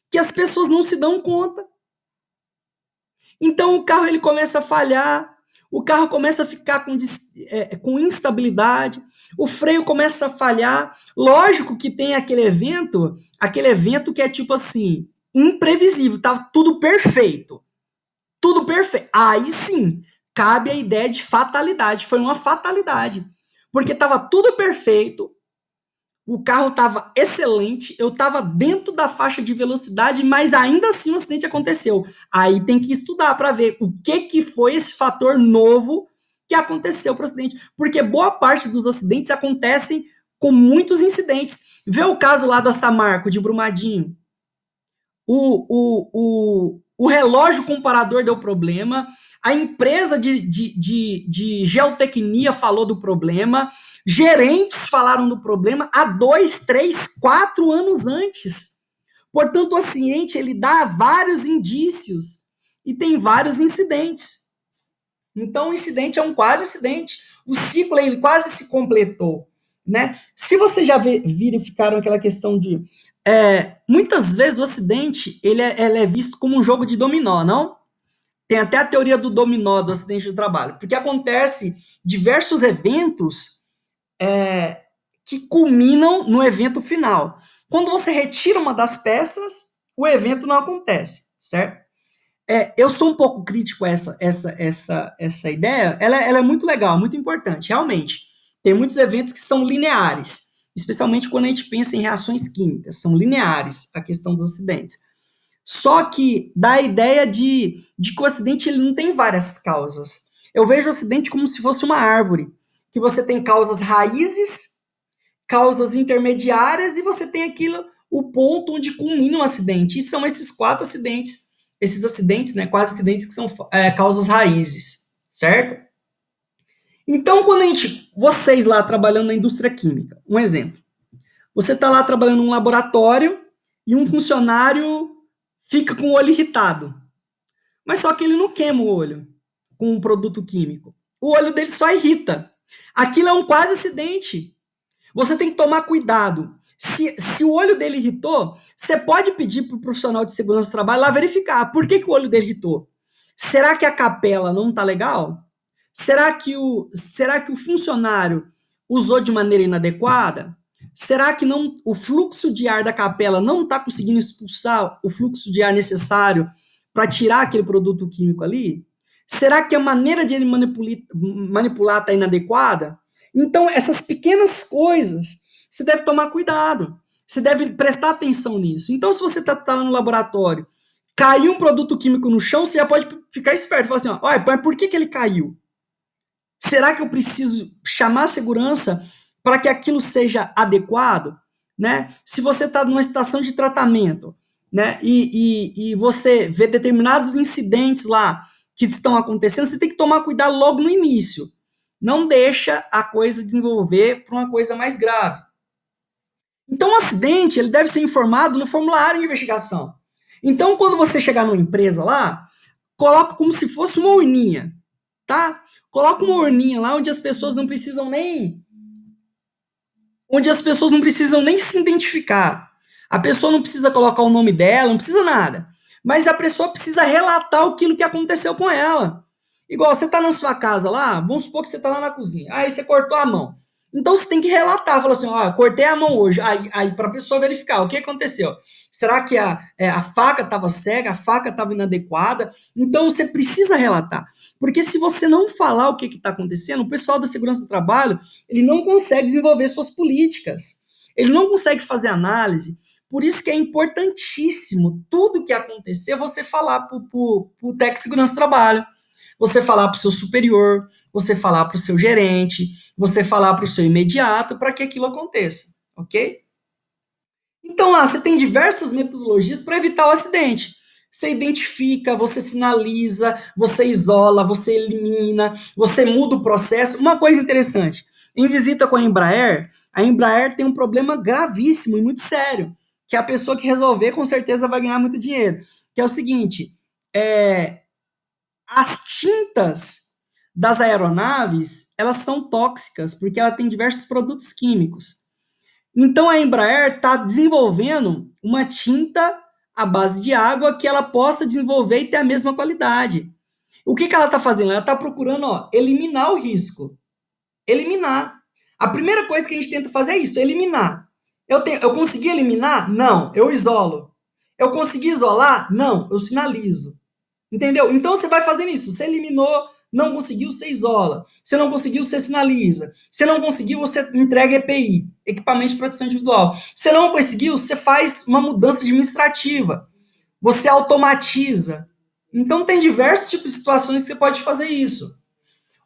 que as pessoas não se dão conta. Então o carro ele começa a falhar, o carro começa a ficar com instabilidade, o freio começa a falhar. Lógico que tem aquele evento que é tipo assim, imprevisível, tá tudo perfeito. Tudo perfeito. Aí sim, cabe a ideia de fatalidade. Foi uma fatalidade. Porque estava tudo perfeito, o carro estava excelente, eu estava dentro da faixa de velocidade, mas ainda assim o acidente aconteceu. Aí tem que estudar para ver o que foi esse fator novo que aconteceu para o acidente. Porque boa parte dos acidentes acontecem com muitos incidentes. Vê o caso lá da Samarco, de Brumadinho. O relógio comparador deu problema, a empresa de geotecnia falou do problema, gerentes falaram do problema há 2, 3, 4 anos antes. Portanto, o acidente ele dá vários indícios e tem vários incidentes. Então, o incidente é um quase acidente. O ciclo ele quase se completou, né? Se vocês já verificaram aquela questão de muitas vezes o acidente ele é visto como um jogo de dominó, não? Tem até a teoria do dominó do acidente do trabalho, porque acontece diversos eventos que culminam no evento final. Quando você retira uma das peças, o evento não acontece, certo? Eu sou um pouco crítico a essa ideia. Ela é muito legal, muito importante, realmente. Tem muitos eventos que são lineares, especialmente quando a gente pensa em reações químicas, são lineares a questão dos acidentes. Só que dá a ideia de que o acidente ele não tem várias causas. Eu vejo o acidente como se fosse uma árvore, que você tem causas raízes, causas intermediárias e você tem aquilo, o ponto onde culmina o acidente. E são esses 4 acidentes, esses acidentes, né, quase acidentes que são causas raízes, certo? Então, vocês lá trabalhando na indústria química, um exemplo, você está lá trabalhando num laboratório e um funcionário fica com o olho irritado. Mas só que ele não queima o olho com um produto químico. O olho dele só irrita. Aquilo é um quase acidente. Você tem que tomar cuidado. Se o olho dele irritou, você pode pedir para o profissional de segurança do trabalho lá verificar por que o olho dele irritou. Será que a capela não está legal? Será que o funcionário usou de maneira inadequada? Será que não o fluxo de ar da capela não está conseguindo expulsar o fluxo de ar necessário para tirar aquele produto químico ali? Será que a maneira de ele manipular está inadequada? Então, essas pequenas coisas, você deve tomar cuidado. Você deve prestar atenção nisso. Então, se você está no laboratório, caiu um produto químico no chão, você já pode ficar esperto. Falar assim, ó, olha, mas por que ele caiu? Será que eu preciso chamar a segurança para que aquilo seja adequado? Né? Se você está numa estação de tratamento, né, e você vê determinados incidentes lá que estão acontecendo, você tem que tomar cuidado logo no início. Não deixa a coisa desenvolver para uma coisa mais grave. Então, o acidente ele deve ser informado no formulário de investigação. Então, quando você chegar numa empresa lá, coloca como se fosse uma urninha, tá? Coloca uma urninha lá onde as pessoas não precisam nem se identificar. A pessoa não precisa colocar o nome dela, não precisa nada. Mas a pessoa precisa relatar aquilo que aconteceu com ela. Igual, você está na sua casa lá, vamos supor que você está lá na cozinha. Aí você cortou a mão. Então você tem que relatar, falar assim, ó, cortei a mão hoje. Aí para a pessoa verificar o que aconteceu. Será que a faca estava cega, a faca estava inadequada? Então você precisa relatar. Porque se você não falar o que está acontecendo, o pessoal da segurança do trabalho, ele não consegue desenvolver suas políticas. Ele não consegue fazer análise. Por isso que é importantíssimo tudo que acontecer você falar para o técnico de segurança do trabalho, você falar para o seu superior, você falar para o seu gerente, você falar para o seu imediato para que aquilo aconteça, ok? Então lá você tem diversas metodologias para evitar o acidente. Você identifica, você sinaliza, você isola, você elimina, você muda o processo. Uma coisa interessante, em visita com a Embraer tem um problema gravíssimo e muito sério, que a pessoa que resolver com certeza vai ganhar muito dinheiro, que é o seguinte, as tintas das aeronaves, elas são tóxicas, porque ela tem diversos produtos químicos. Então a Embraer está desenvolvendo uma tinta à base de água que ela possa desenvolver e ter a mesma qualidade. O que ela está fazendo? Ela está procurando eliminar o risco. Eliminar. A primeira coisa que a gente tenta fazer é isso, eliminar. Eu consegui eliminar? Não, eu isolo. Eu consegui isolar? Não, eu sinalizo. Entendeu? Então você vai fazendo isso. Você eliminou, não conseguiu, você isola. Você não conseguiu, você sinaliza. Você não conseguiu, você entrega EPI, equipamento de proteção individual. Você não conseguiu, você faz uma mudança administrativa. Você automatiza. Então tem diversos tipos de situações que você pode fazer isso.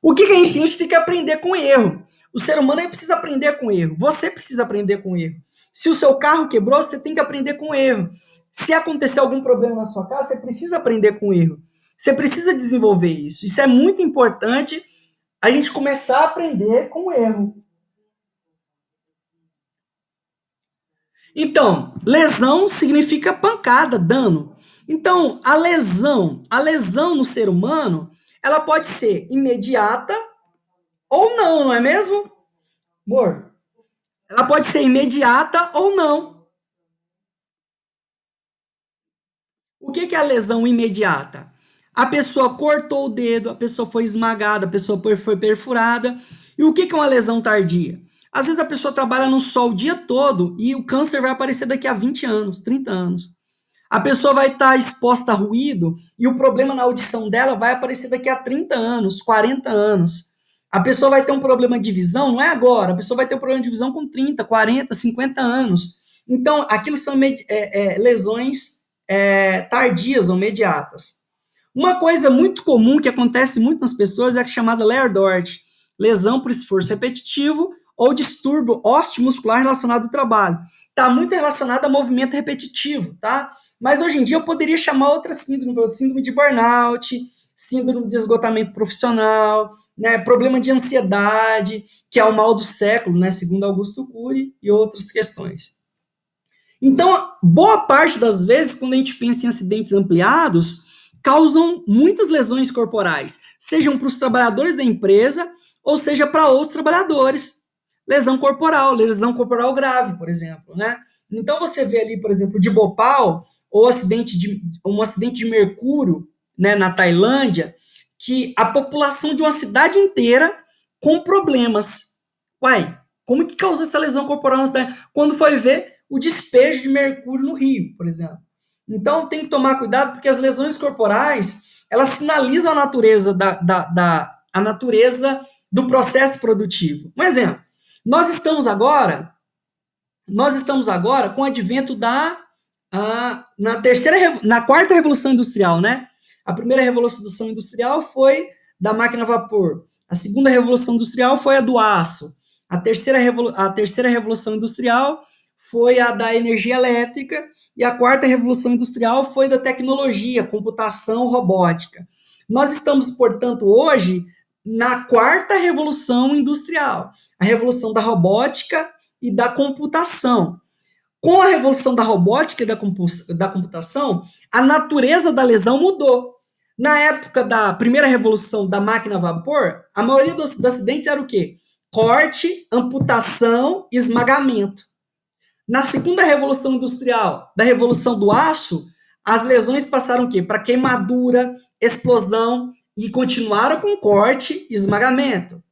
O que a gente tem que aprender com erro? O ser humano precisa aprender com erro. Você precisa aprender com erro. Se o seu carro quebrou, você tem que aprender com erro. Se acontecer algum problema na sua casa, você precisa aprender com erro. Você precisa desenvolver isso. Isso é muito importante a gente começar a aprender com erro. Então, lesão significa pancada, dano. Então, a lesão no ser humano, ela pode ser imediata ou não é mesmo? Amor, ela pode ser imediata ou não. O que é a lesão imediata? A pessoa cortou o dedo, a pessoa foi esmagada, a pessoa foi perfurada. E o que é uma lesão tardia? Às vezes a pessoa trabalha no sol o dia todo e o câncer vai aparecer daqui a 20 anos, 30 anos. A pessoa vai estar exposta a ruído e o problema na audição dela vai aparecer daqui a 30 anos, 40 anos. A pessoa vai ter um problema de visão, não é agora, a pessoa vai ter um problema de visão com 30, 40, 50 anos. Então, aquilo são lesões tardias ou imediatas. Uma coisa muito comum que acontece muito nas pessoas é a chamada Layard-Dort, lesão por esforço repetitivo ou distúrbio osteomuscular relacionado ao trabalho. Está muito relacionado a movimento repetitivo, tá? Mas hoje em dia eu poderia chamar outra síndrome, síndrome de burnout, síndrome de esgotamento profissional, né, problema de ansiedade, que é o mal do século, né, segundo Augusto Cury, e outras questões. Então, boa parte das vezes, quando a gente pensa em acidentes ampliados, causam muitas lesões corporais, sejam para os trabalhadores da empresa ou seja para outros trabalhadores. Lesão corporal grave, por exemplo, né? Então você vê ali, por exemplo, de Bhopal ou um acidente de mercúrio, né, na Tailândia, que a população de uma cidade inteira com problemas. Uai, como que causou essa lesão corporal na cidade? Quando foi ver o despejo de mercúrio no rio, por exemplo. Então tem que tomar cuidado porque as lesões corporais elas sinalizam a natureza a natureza do processo produtivo. Um exemplo, nós estamos agora com o advento na quarta revolução industrial, né? A primeira revolução industrial foi da máquina a vapor. A segunda revolução industrial foi a do aço. A terceira revolução industrial foi a da energia elétrica. E a quarta revolução industrial foi da tecnologia, computação, robótica. Nós estamos, portanto, hoje na quarta revolução industrial, a revolução da robótica e da computação. Com a revolução da robótica e da computação, a natureza da lesão mudou. Na época da primeira revolução da máquina a vapor, a maioria dos acidentes era o quê? Corte, amputação, esmagamento. Na segunda revolução industrial, da revolução do aço, as lesões passaram o quê? Para queimadura, explosão e continuaram com corte e esmagamento.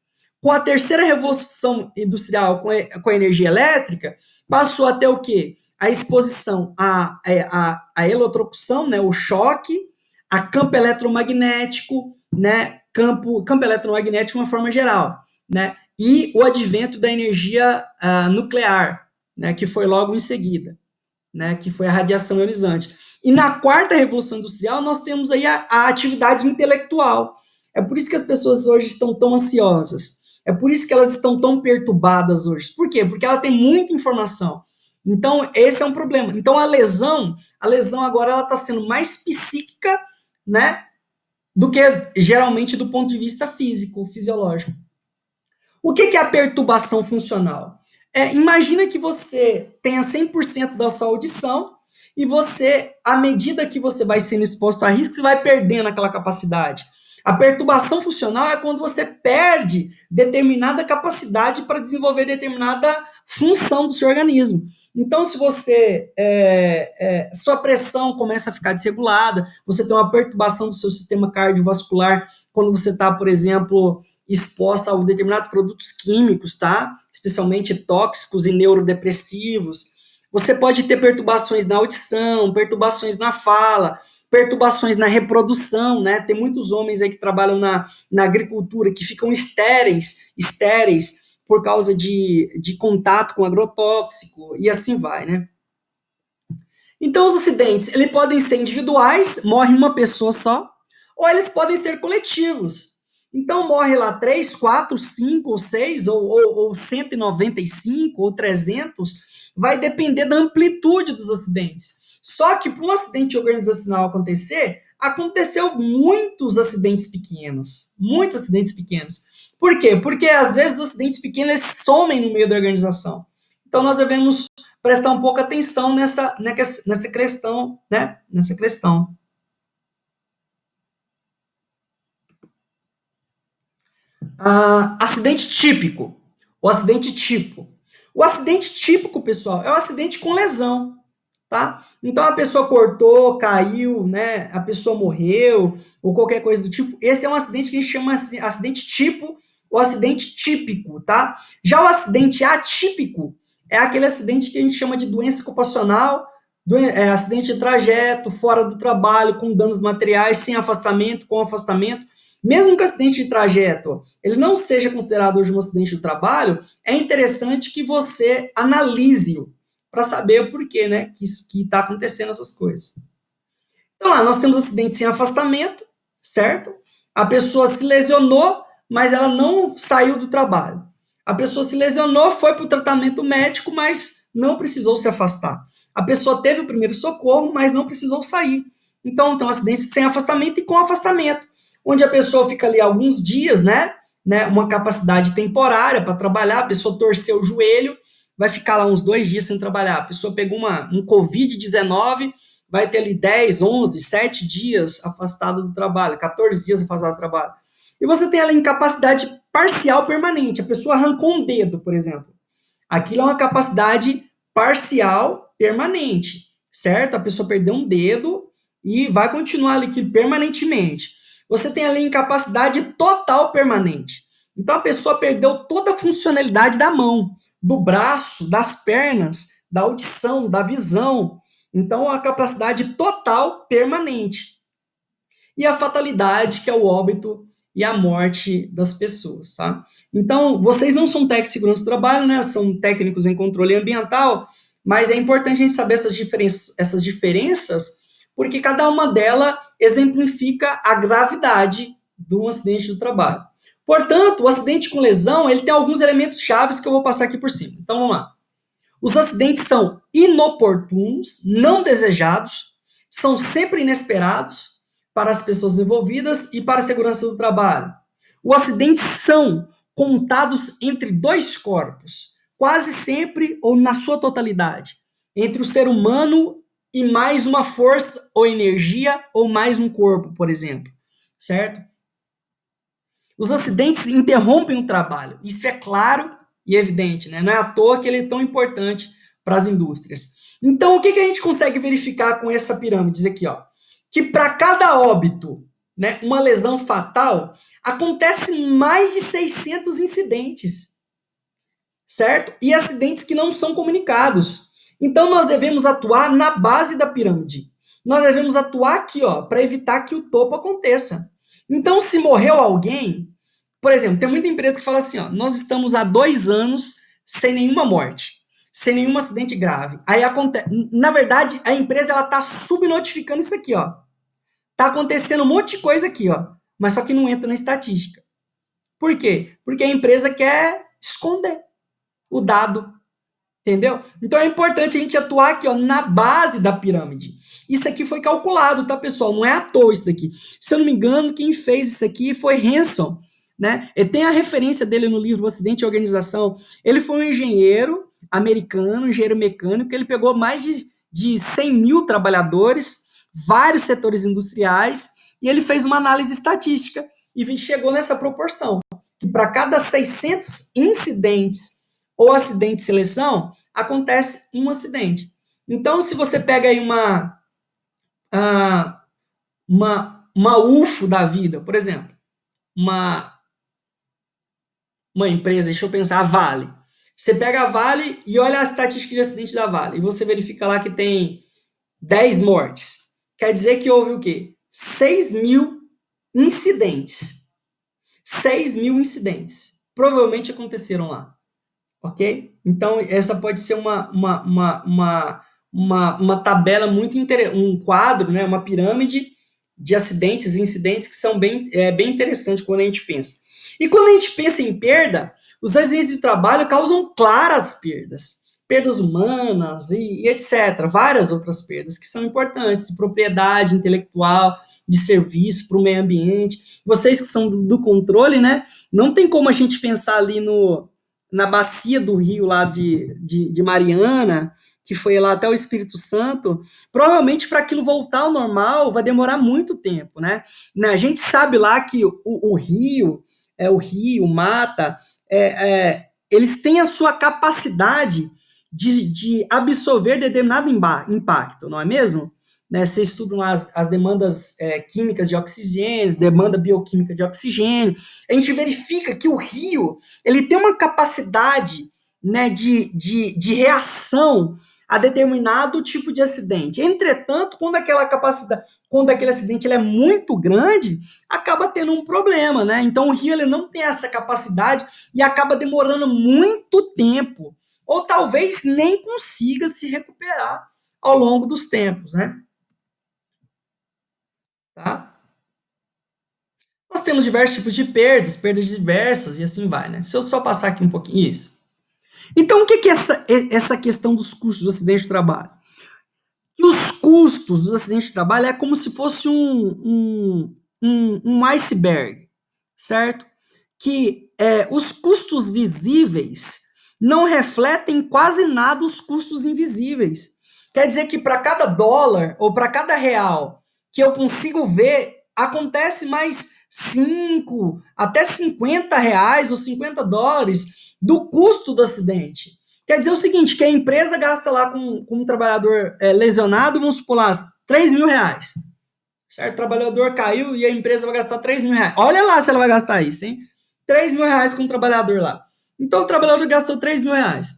Com a terceira revolução industrial, com a energia elétrica, passou a ter o quê? A exposição à eletrocução, né, o choque, a campo eletromagnético, né, campo eletromagnético de uma forma geral, né, e o advento da energia nuclear, né, que foi logo em seguida, né, que foi a radiação ionizante. E na quarta revolução industrial nós temos aí a atividade intelectual. É por isso que as pessoas hoje estão tão ansiosas. É por isso que elas estão tão perturbadas hoje. Por quê? Porque ela tem muita informação. Então, esse é um problema. Então, a lesão agora ela está sendo mais psíquica, né, do que geralmente do ponto de vista físico, fisiológico. O que é a perturbação funcional? Imagina que você tenha 100% da sua audição e você, à medida que você vai sendo exposto a risco, você vai perdendo aquela capacidade. A perturbação funcional é quando você perde determinada capacidade para desenvolver determinada função do seu organismo. Então, se você sua pressão começa a ficar desregulada, você tem uma perturbação do seu sistema cardiovascular quando você está, por exemplo, exposta a determinados produtos químicos, tá? Especialmente tóxicos e neurodepressivos. Você pode ter perturbações na audição, perturbações na fala, perturbações na reprodução, né? Tem muitos homens aí que trabalham na agricultura que ficam estéreis por causa de contato com agrotóxico e assim vai, né? Então, os acidentes, eles podem ser individuais, morre uma pessoa só, ou eles podem ser coletivos. Então, morre lá 3, 4, 5 ou 6, ou 195, ou 300, vai depender da amplitude dos acidentes. Só que para um acidente organizacional acontecer, aconteceu muitos acidentes pequenos. Muitos acidentes pequenos. Por quê? Porque às vezes os acidentes pequenos somem no meio da organização. Então, nós devemos prestar um pouco atenção nessa questão, né? Nessa questão. Acidente típico. O acidente tipo. O acidente típico, pessoal, é o acidente com lesão, tá? Então a pessoa cortou, caiu, né? A pessoa morreu ou qualquer coisa do tipo. Esse é um acidente que a gente chama de acidente tipo ou acidente típico, tá? Já o acidente atípico é aquele acidente que a gente chama de doença ocupacional, acidente de trajeto, fora do trabalho, com danos materiais, sem afastamento, com afastamento. Mesmo que o acidente de trajeto ele não seja considerado hoje um acidente do trabalho, é interessante que você analise-o para saber o porquê, né, que está acontecendo essas coisas. Então lá, nós temos acidente sem afastamento, certo? A pessoa se lesionou, mas ela não saiu do trabalho. A pessoa se lesionou, foi para o tratamento médico, mas não precisou se afastar. A pessoa teve o primeiro socorro, mas não precisou sair. Então, tem um acidente sem afastamento e com afastamento, onde a pessoa fica ali alguns dias, né, uma capacidade temporária para trabalhar, a pessoa torceu o joelho, vai ficar lá uns 2 dias sem trabalhar. A pessoa pegou um Covid-19, vai ter ali 10, 11, 7 dias afastado do trabalho, 14 dias afastado do trabalho. E você tem ali incapacidade parcial permanente. A pessoa arrancou um dedo, por exemplo. Aquilo é uma capacidade parcial permanente, certo? A pessoa perdeu um dedo e vai continuar ali permanentemente. Você tem ali incapacidade total permanente. Então a pessoa perdeu toda a funcionalidade da mão, do braço, das pernas, da audição, da visão. Então a capacidade total permanente. E a fatalidade, que é o óbito e a morte das pessoas, tá? Então, vocês não são técnicos de segurança do trabalho, né? São técnicos em controle ambiental, mas é importante a gente saber essas diferenças, porque cada uma delas exemplifica a gravidade de um acidente do trabalho. Portanto, o acidente com lesão, ele tem alguns elementos chaves que eu vou passar aqui por cima. Então, vamos lá. Os acidentes são inoportunos, não desejados, são sempre inesperados para as pessoas envolvidas e para a segurança do trabalho. Os acidentes são contados entre dois corpos, quase sempre ou na sua totalidade, entre o ser humano e mais uma força ou energia ou mais um corpo, por exemplo, certo? Os acidentes interrompem o trabalho, isso é claro e evidente, né? Não é à toa que ele é tão importante para as indústrias. Então, o que a gente consegue verificar com essa pirâmide aqui, ó? Que para cada óbito, né, uma lesão fatal, acontece mais de 600 incidentes, certo? E acidentes que não são comunicados. Então, nós devemos atuar na base da pirâmide. Nós devemos atuar aqui, ó, para evitar que o topo aconteça. Então, se morreu alguém, por exemplo, tem muita empresa que fala assim, ó, nós estamos há 2 anos sem nenhuma morte, sem nenhum acidente grave. Aí acontece, na verdade, a empresa ela tá subnotificando isso aqui, ó. Tá acontecendo um monte de coisa aqui, ó, mas só que não entra na estatística. Por quê? Porque a empresa quer esconder o dado, entendeu? Então é importante a gente atuar aqui, ó, na base da pirâmide. Isso aqui foi calculado, tá, pessoal? Não é à toa isso daqui. Se eu não me engano, quem fez isso aqui foi Hanson, né? Ele tem a referência dele no livro O Acidente e Organização. Ele foi um engenheiro americano, engenheiro mecânico, ele pegou mais de 100 mil trabalhadores, vários setores industriais, e ele fez uma análise estatística e chegou nessa proporção, que para cada 600 incidentes ou acidente de seleção, acontece um acidente. Então, se você pega aí uma UFO da vida, por exemplo, uma, uma empresa, deixa eu pensar, a Vale. Você pega a Vale e olha a estatística de acidente da Vale, e você verifica lá que tem 10 mortes. Quer dizer que houve o quê? 6 mil incidentes. 6 mil incidentes. Provavelmente aconteceram lá. Ok? Então, essa pode ser uma tabela muito interessante, um quadro, né, uma pirâmide de acidentes e incidentes que são bem interessantes quando a gente pensa. E quando a gente pensa em perda, os acidentes de trabalho causam claras perdas. Perdas humanas e etc. Várias outras perdas que são importantes, de propriedade intelectual, de serviço para o meio ambiente. Vocês que são do controle, né? Não tem como a gente pensar ali na bacia do rio lá de Mariana, que foi lá até o Espírito Santo, provavelmente para aquilo voltar ao normal vai demorar muito tempo, né? A gente sabe lá que o rio, o mata, eles têm a sua capacidade de absorver determinado impacto, não é mesmo? Né, vocês estudam as demandas químicas de oxigênio, demanda bioquímica de oxigênio, a gente verifica que o rio ele tem uma capacidade, né, de reação a determinado tipo de acidente. Entretanto, quando aquele acidente ele é muito grande, acaba tendo um problema, né? Então o rio ele não tem essa capacidade e acaba demorando muito tempo, ou talvez nem consiga se recuperar ao longo dos tempos, né? Tá? Nós temos diversos tipos de perdas diversas e assim vai, né? Se eu só passar aqui um pouquinho isso. Então, o que é essa questão dos custos do acidente de trabalho? Que os custos dos acidentes de trabalho é como se fosse um iceberg, certo? Que os custos visíveis não refletem quase nada os custos invisíveis. Quer dizer que para cada dólar ou para cada real que eu consigo ver, acontece mais 5 até 50 reais ou 50 dólares do custo do acidente. Quer dizer o seguinte, que a empresa gasta lá com um trabalhador lesionado, vamos supor lá, 3 mil reais. Certo? O trabalhador caiu e a empresa vai gastar 3 mil reais. Olha lá se ela vai gastar isso, hein? 3 mil reais com o trabalhador lá. Então o trabalhador gastou 3 mil reais.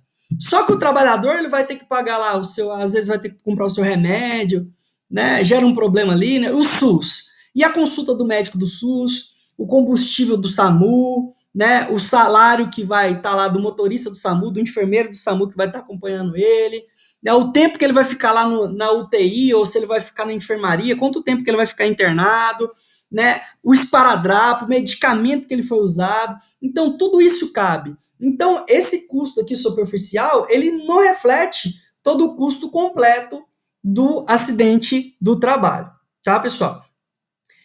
Só que o trabalhador ele vai ter que pagar lá o seu, às vezes vai ter que comprar o seu remédio, né? Gera um problema ali, né? O SUS. E a consulta do médico do SUS, o combustível do SAMU, né? O salário que vai estar lá do motorista do SAMU, do enfermeiro do SAMU que vai estar acompanhando ele, né, o tempo que ele vai ficar lá na UTI, ou se ele vai ficar na enfermaria, quanto tempo que ele vai ficar internado, né, o esparadrapo, o medicamento que ele foi usado. Então, tudo isso cabe. Então, esse custo aqui superficial, ele não reflete todo o custo completo do acidente do trabalho. Tá, pessoal?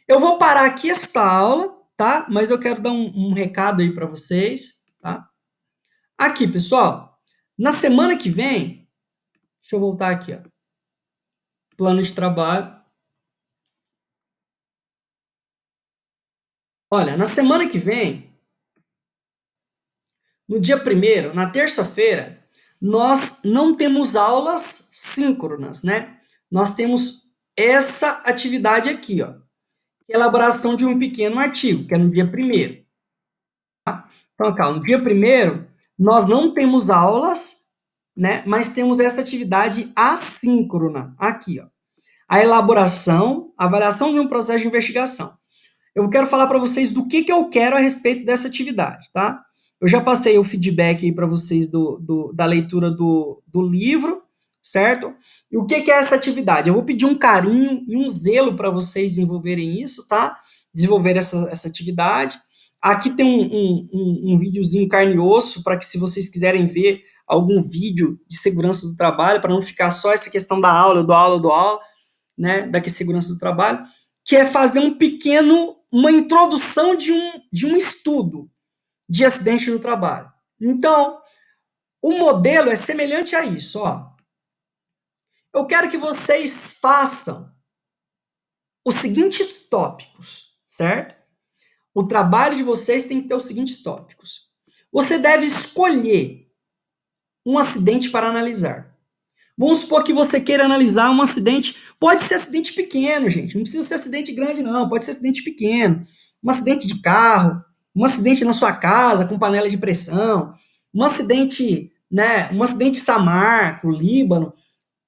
Eu vou parar aqui esta aula, tá? Mas eu quero dar um recado aí para vocês, tá? Aqui, pessoal, na semana que vem, deixa eu voltar aqui, ó. Plano de trabalho. Olha, na semana que vem, no dia 1º, na terça-feira, nós não temos aulas síncronas, né? Nós temos essa atividade aqui, ó. Elaboração de um pequeno artigo, que é no dia 1º. Tá? Então, calma, no dia 1º, nós não temos aulas, né? Mas temos essa atividade assíncrona, aqui, ó. A elaboração, avaliação de um processo de investigação. Eu quero falar para vocês do que eu quero a respeito dessa atividade, tá? Eu já passei o feedback aí para vocês da leitura do livro, certo? E o que é essa atividade? Eu vou pedir um carinho e um zelo para vocês desenvolverem isso, tá? Desenvolver essa atividade. Aqui tem um videozinho carne e osso para que, se vocês quiserem ver algum vídeo de segurança do trabalho, para não ficar só essa questão da aula, do aula, né, da segurança do trabalho, que é fazer uma introdução de um estudo de acidente no trabalho. Então, o modelo é semelhante a isso, ó. Eu quero que vocês façam os seguintes tópicos, certo? O trabalho de vocês tem que ter os seguintes tópicos. Você deve escolher um acidente para analisar. Vamos supor que você queira analisar um acidente. Pode ser acidente pequeno, gente. Não precisa ser acidente grande, não. Pode ser acidente pequeno. Um acidente de carro, um acidente na sua casa com panela de pressão, um acidente, né? Um acidente em Samar, no Líbano.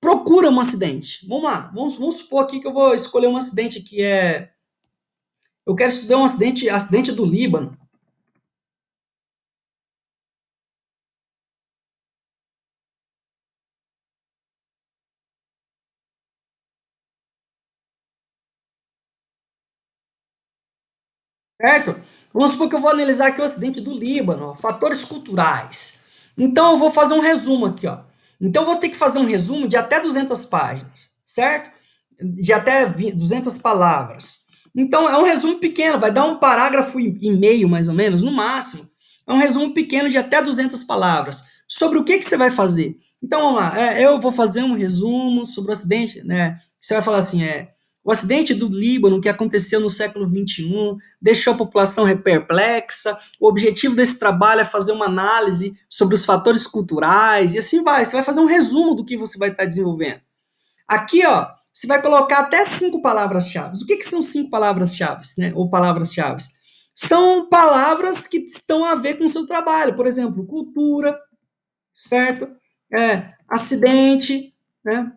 Procura um acidente. Vamos lá. Vamos supor aqui que eu vou escolher um acidente que é. Eu quero estudar um acidente do Líbano. Certo? Vamos supor que eu vou analisar aqui o acidente do Líbano, ó, fatores culturais. Então, eu vou fazer um resumo aqui, ó. Então, eu vou ter que fazer um resumo de até 200 páginas, certo? De até 200 palavras. Então, é um resumo pequeno, vai dar um parágrafo e meio, mais ou menos, no máximo. É um resumo pequeno de até 200 palavras. Sobre o que você vai fazer? Então, vamos lá. Eu vou fazer um resumo sobre o acidente, né? Você vai falar assim, o acidente do Líbano, que aconteceu no século XXI, deixou a população perplexa. O objetivo desse trabalho é fazer uma análise sobre os fatores culturais, e assim vai. Você vai fazer um resumo do que você vai estar desenvolvendo. Aqui, ó, você vai colocar até 5 palavras-chave. O que são 5 palavras-chave, né? Ou palavras-chave? São palavras que estão a ver com o seu trabalho. Por exemplo, cultura, certo? Acidente, né?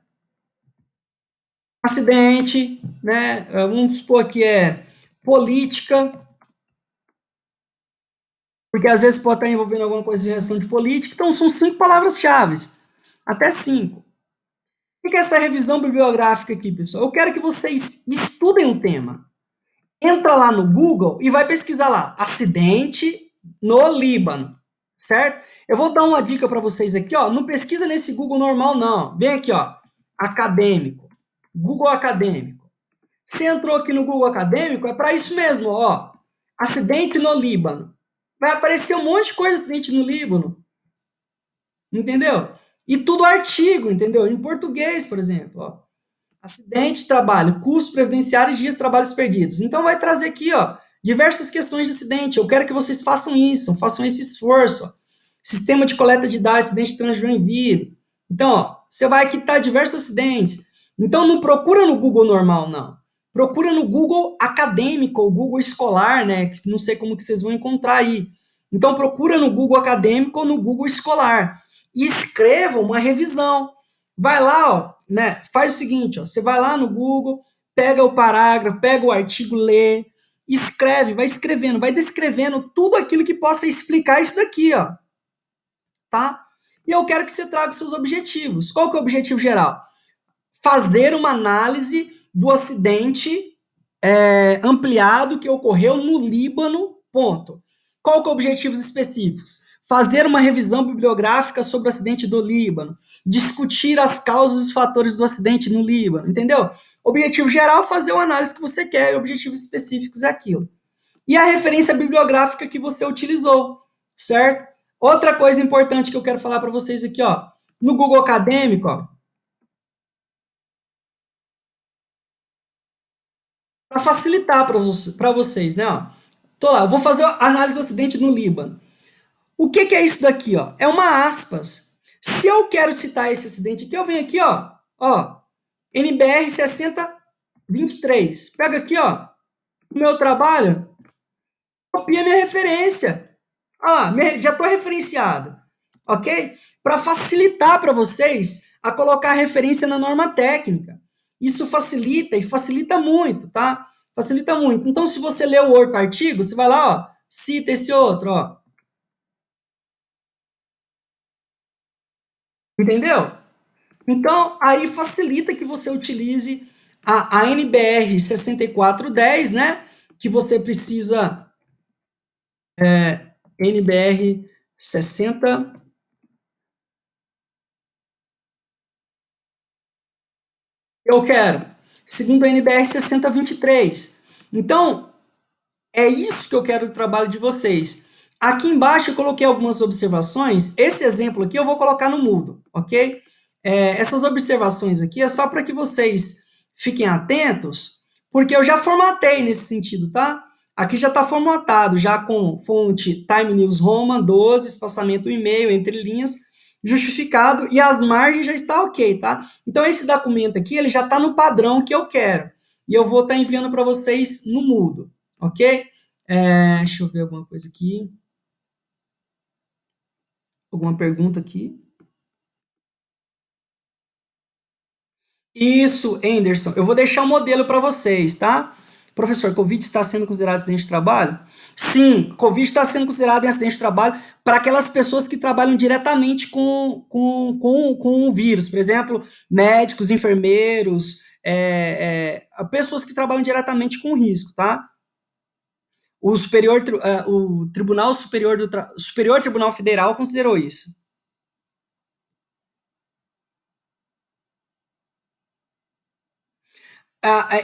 Acidente, né? Vamos supor que é política, porque às vezes pode estar envolvendo alguma coisa de relação de política. Então, são 5 palavras-chave, até 5. O que é essa revisão bibliográfica aqui, pessoal? Eu quero que vocês estudem o tema. Entra lá no Google e vai pesquisar lá, acidente no Líbano, certo? Eu vou dar uma dica para vocês aqui, ó, não pesquisa nesse Google normal, não. Vem aqui, ó, acadêmico, Google acadêmico. Você entrou aqui no Google acadêmico, é para isso mesmo, ó, acidente no Líbano. Vai aparecer um monte de coisa acidente no Líbano. entendeu? E tudo artigo, entendeu? Em português, por exemplo, ó. Acidente de trabalho, custos previdenciários e dias de trabalhos perdidos. Então vai trazer aqui, ó, diversas questões de acidente. Eu quero que vocês façam isso, façam esse esforço. Ó. Sistema de coleta de dados, acidente de trânsito Joinville. Então, ó, você vai quitar diversos acidentes. Então não procura no Google normal, não. Procura no Google acadêmico, ou Google escolar, né? Que não sei como que vocês vão encontrar aí. Então procura no Google acadêmico ou no Google escolar. E escreva uma revisão. Vai lá, ó, né? Faz o seguinte, ó, você vai lá no Google, pega o parágrafo, pega o artigo, lê, escreve, vai escrevendo, vai descrevendo tudo aquilo que possa explicar isso daqui, ó, tá? E eu quero que você traga os seus objetivos. Qual que é o objetivo geral? Fazer uma análise do acidente ampliado que ocorreu no Líbano, ponto. Qual que é objetivos específicos? Fazer uma revisão bibliográfica sobre o acidente do Líbano, discutir as causas e os fatores do acidente no Líbano, entendeu? Objetivo geral é fazer uma análise que você quer, e objetivos específicos é aquilo. E a referência bibliográfica que você utilizou, certo? Outra coisa importante que eu quero falar para vocês aqui, ó, no Google Acadêmico, ó, para facilitar para vocês, né? Ó. Tô lá, eu vou fazer a análise do acidente no Líbano. O que, que é isso daqui, ó? É uma aspas. Se eu quero citar esse acidente aqui, eu venho aqui, ó, NBR 6023. Pega aqui, ó, o meu trabalho, copia minha referência. Ah, já estou referenciado, ok? Para facilitar para vocês a colocar a referência na norma técnica. Isso facilita e facilita muito, tá? Facilita muito. Então, se você lê o outro artigo, você vai lá, ó, cita esse outro, ó. Entendeu? Então, aí facilita que você utilize a NBR 6410, né? Que você precisa NBR 60. Eu quero. Segundo a NBR 6023. Então, é isso que eu quero do trabalho de vocês. Aqui embaixo eu coloquei algumas observações. Esse exemplo aqui eu vou colocar no Moodle, ok? Essas observações aqui é só para que vocês fiquem atentos, porque eu já formatei nesse sentido, tá? Aqui já está formatado, já com fonte Time News Roman 12, espaçamento e-mail, entre linhas, justificado, e as margens já está ok, tá? Então, esse documento aqui, ele já está no padrão que eu quero. E eu vou estar enviando para vocês no Moodle, ok? Deixa eu ver alguma coisa aqui. Alguma pergunta aqui? Isso, Anderson. Eu vou deixar um modelo para vocês, tá? Professor, Covid está sendo considerado acidente de trabalho? Sim, Covid está sendo considerado em acidente de trabalho para aquelas pessoas que trabalham diretamente com o vírus. Por exemplo, médicos, enfermeiros, pessoas que trabalham diretamente com risco, tá? O Tribunal Superior Superior Tribunal Federal considerou isso.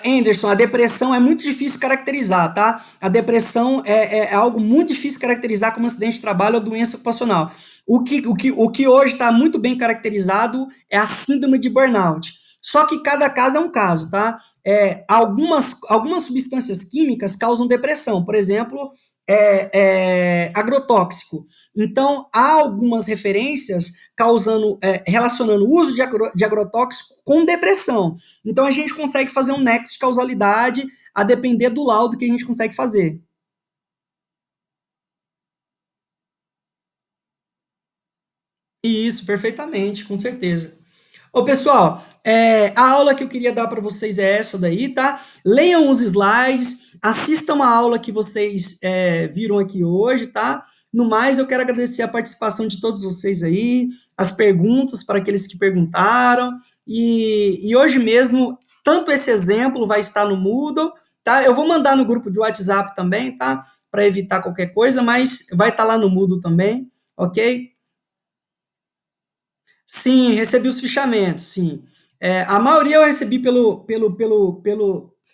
Anderson, a depressão é muito difícil caracterizar, tá? A depressão é algo muito difícil caracterizar como acidente de trabalho ou doença ocupacional. O que hoje está muito bem caracterizado é a síndrome de burnout. Só que cada caso é um caso, tá? Algumas substâncias químicas causam depressão, por exemplo, agrotóxico. Então, há algumas referências relacionando o uso de agrotóxico com depressão. Então, a gente consegue fazer um nexo de causalidade a depender do laudo que a gente consegue fazer. Isso, perfeitamente, com certeza. Ô, pessoal, a aula que eu queria dar para vocês é essa daí, tá? Leiam os slides, assistam a aula que vocês viram aqui hoje, tá? No mais, eu quero agradecer a participação de todos vocês aí, as perguntas para aqueles que perguntaram, e hoje mesmo, tanto esse exemplo vai estar no Moodle, tá? Eu vou mandar no grupo de WhatsApp também, tá? Para evitar qualquer coisa, mas vai estar lá no Moodle também, ok? Sim, recebi os fichamentos, sim. A maioria eu recebi pelo.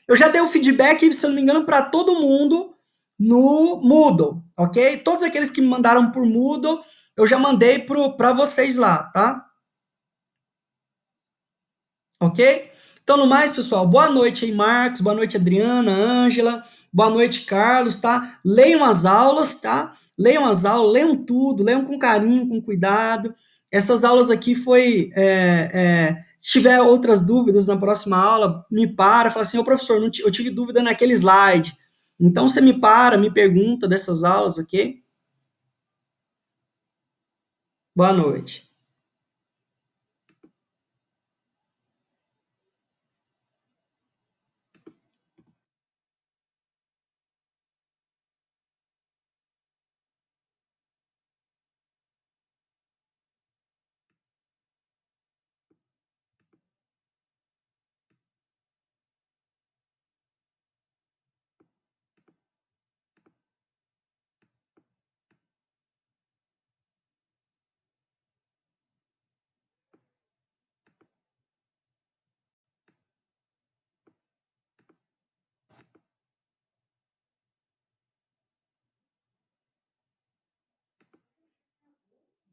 Eu já dei o feedback, se eu não me engano, para todo mundo no Moodle, ok? Todos aqueles que me mandaram por Moodle, eu já mandei para vocês lá, tá? Ok? Então, no mais, pessoal, boa noite aí, Marcos, boa noite, Adriana, Ângela, boa noite, Carlos, tá? Leiam as aulas, tá? Leiam as aulas, leiam tudo, leiam com carinho, com cuidado. Essas aulas aqui foi. Se tiver outras dúvidas na próxima aula, me para, fala assim, ô professor, eu tive dúvida naquele slide. Então, você me para, me pergunta dessas aulas, ok? Boa noite.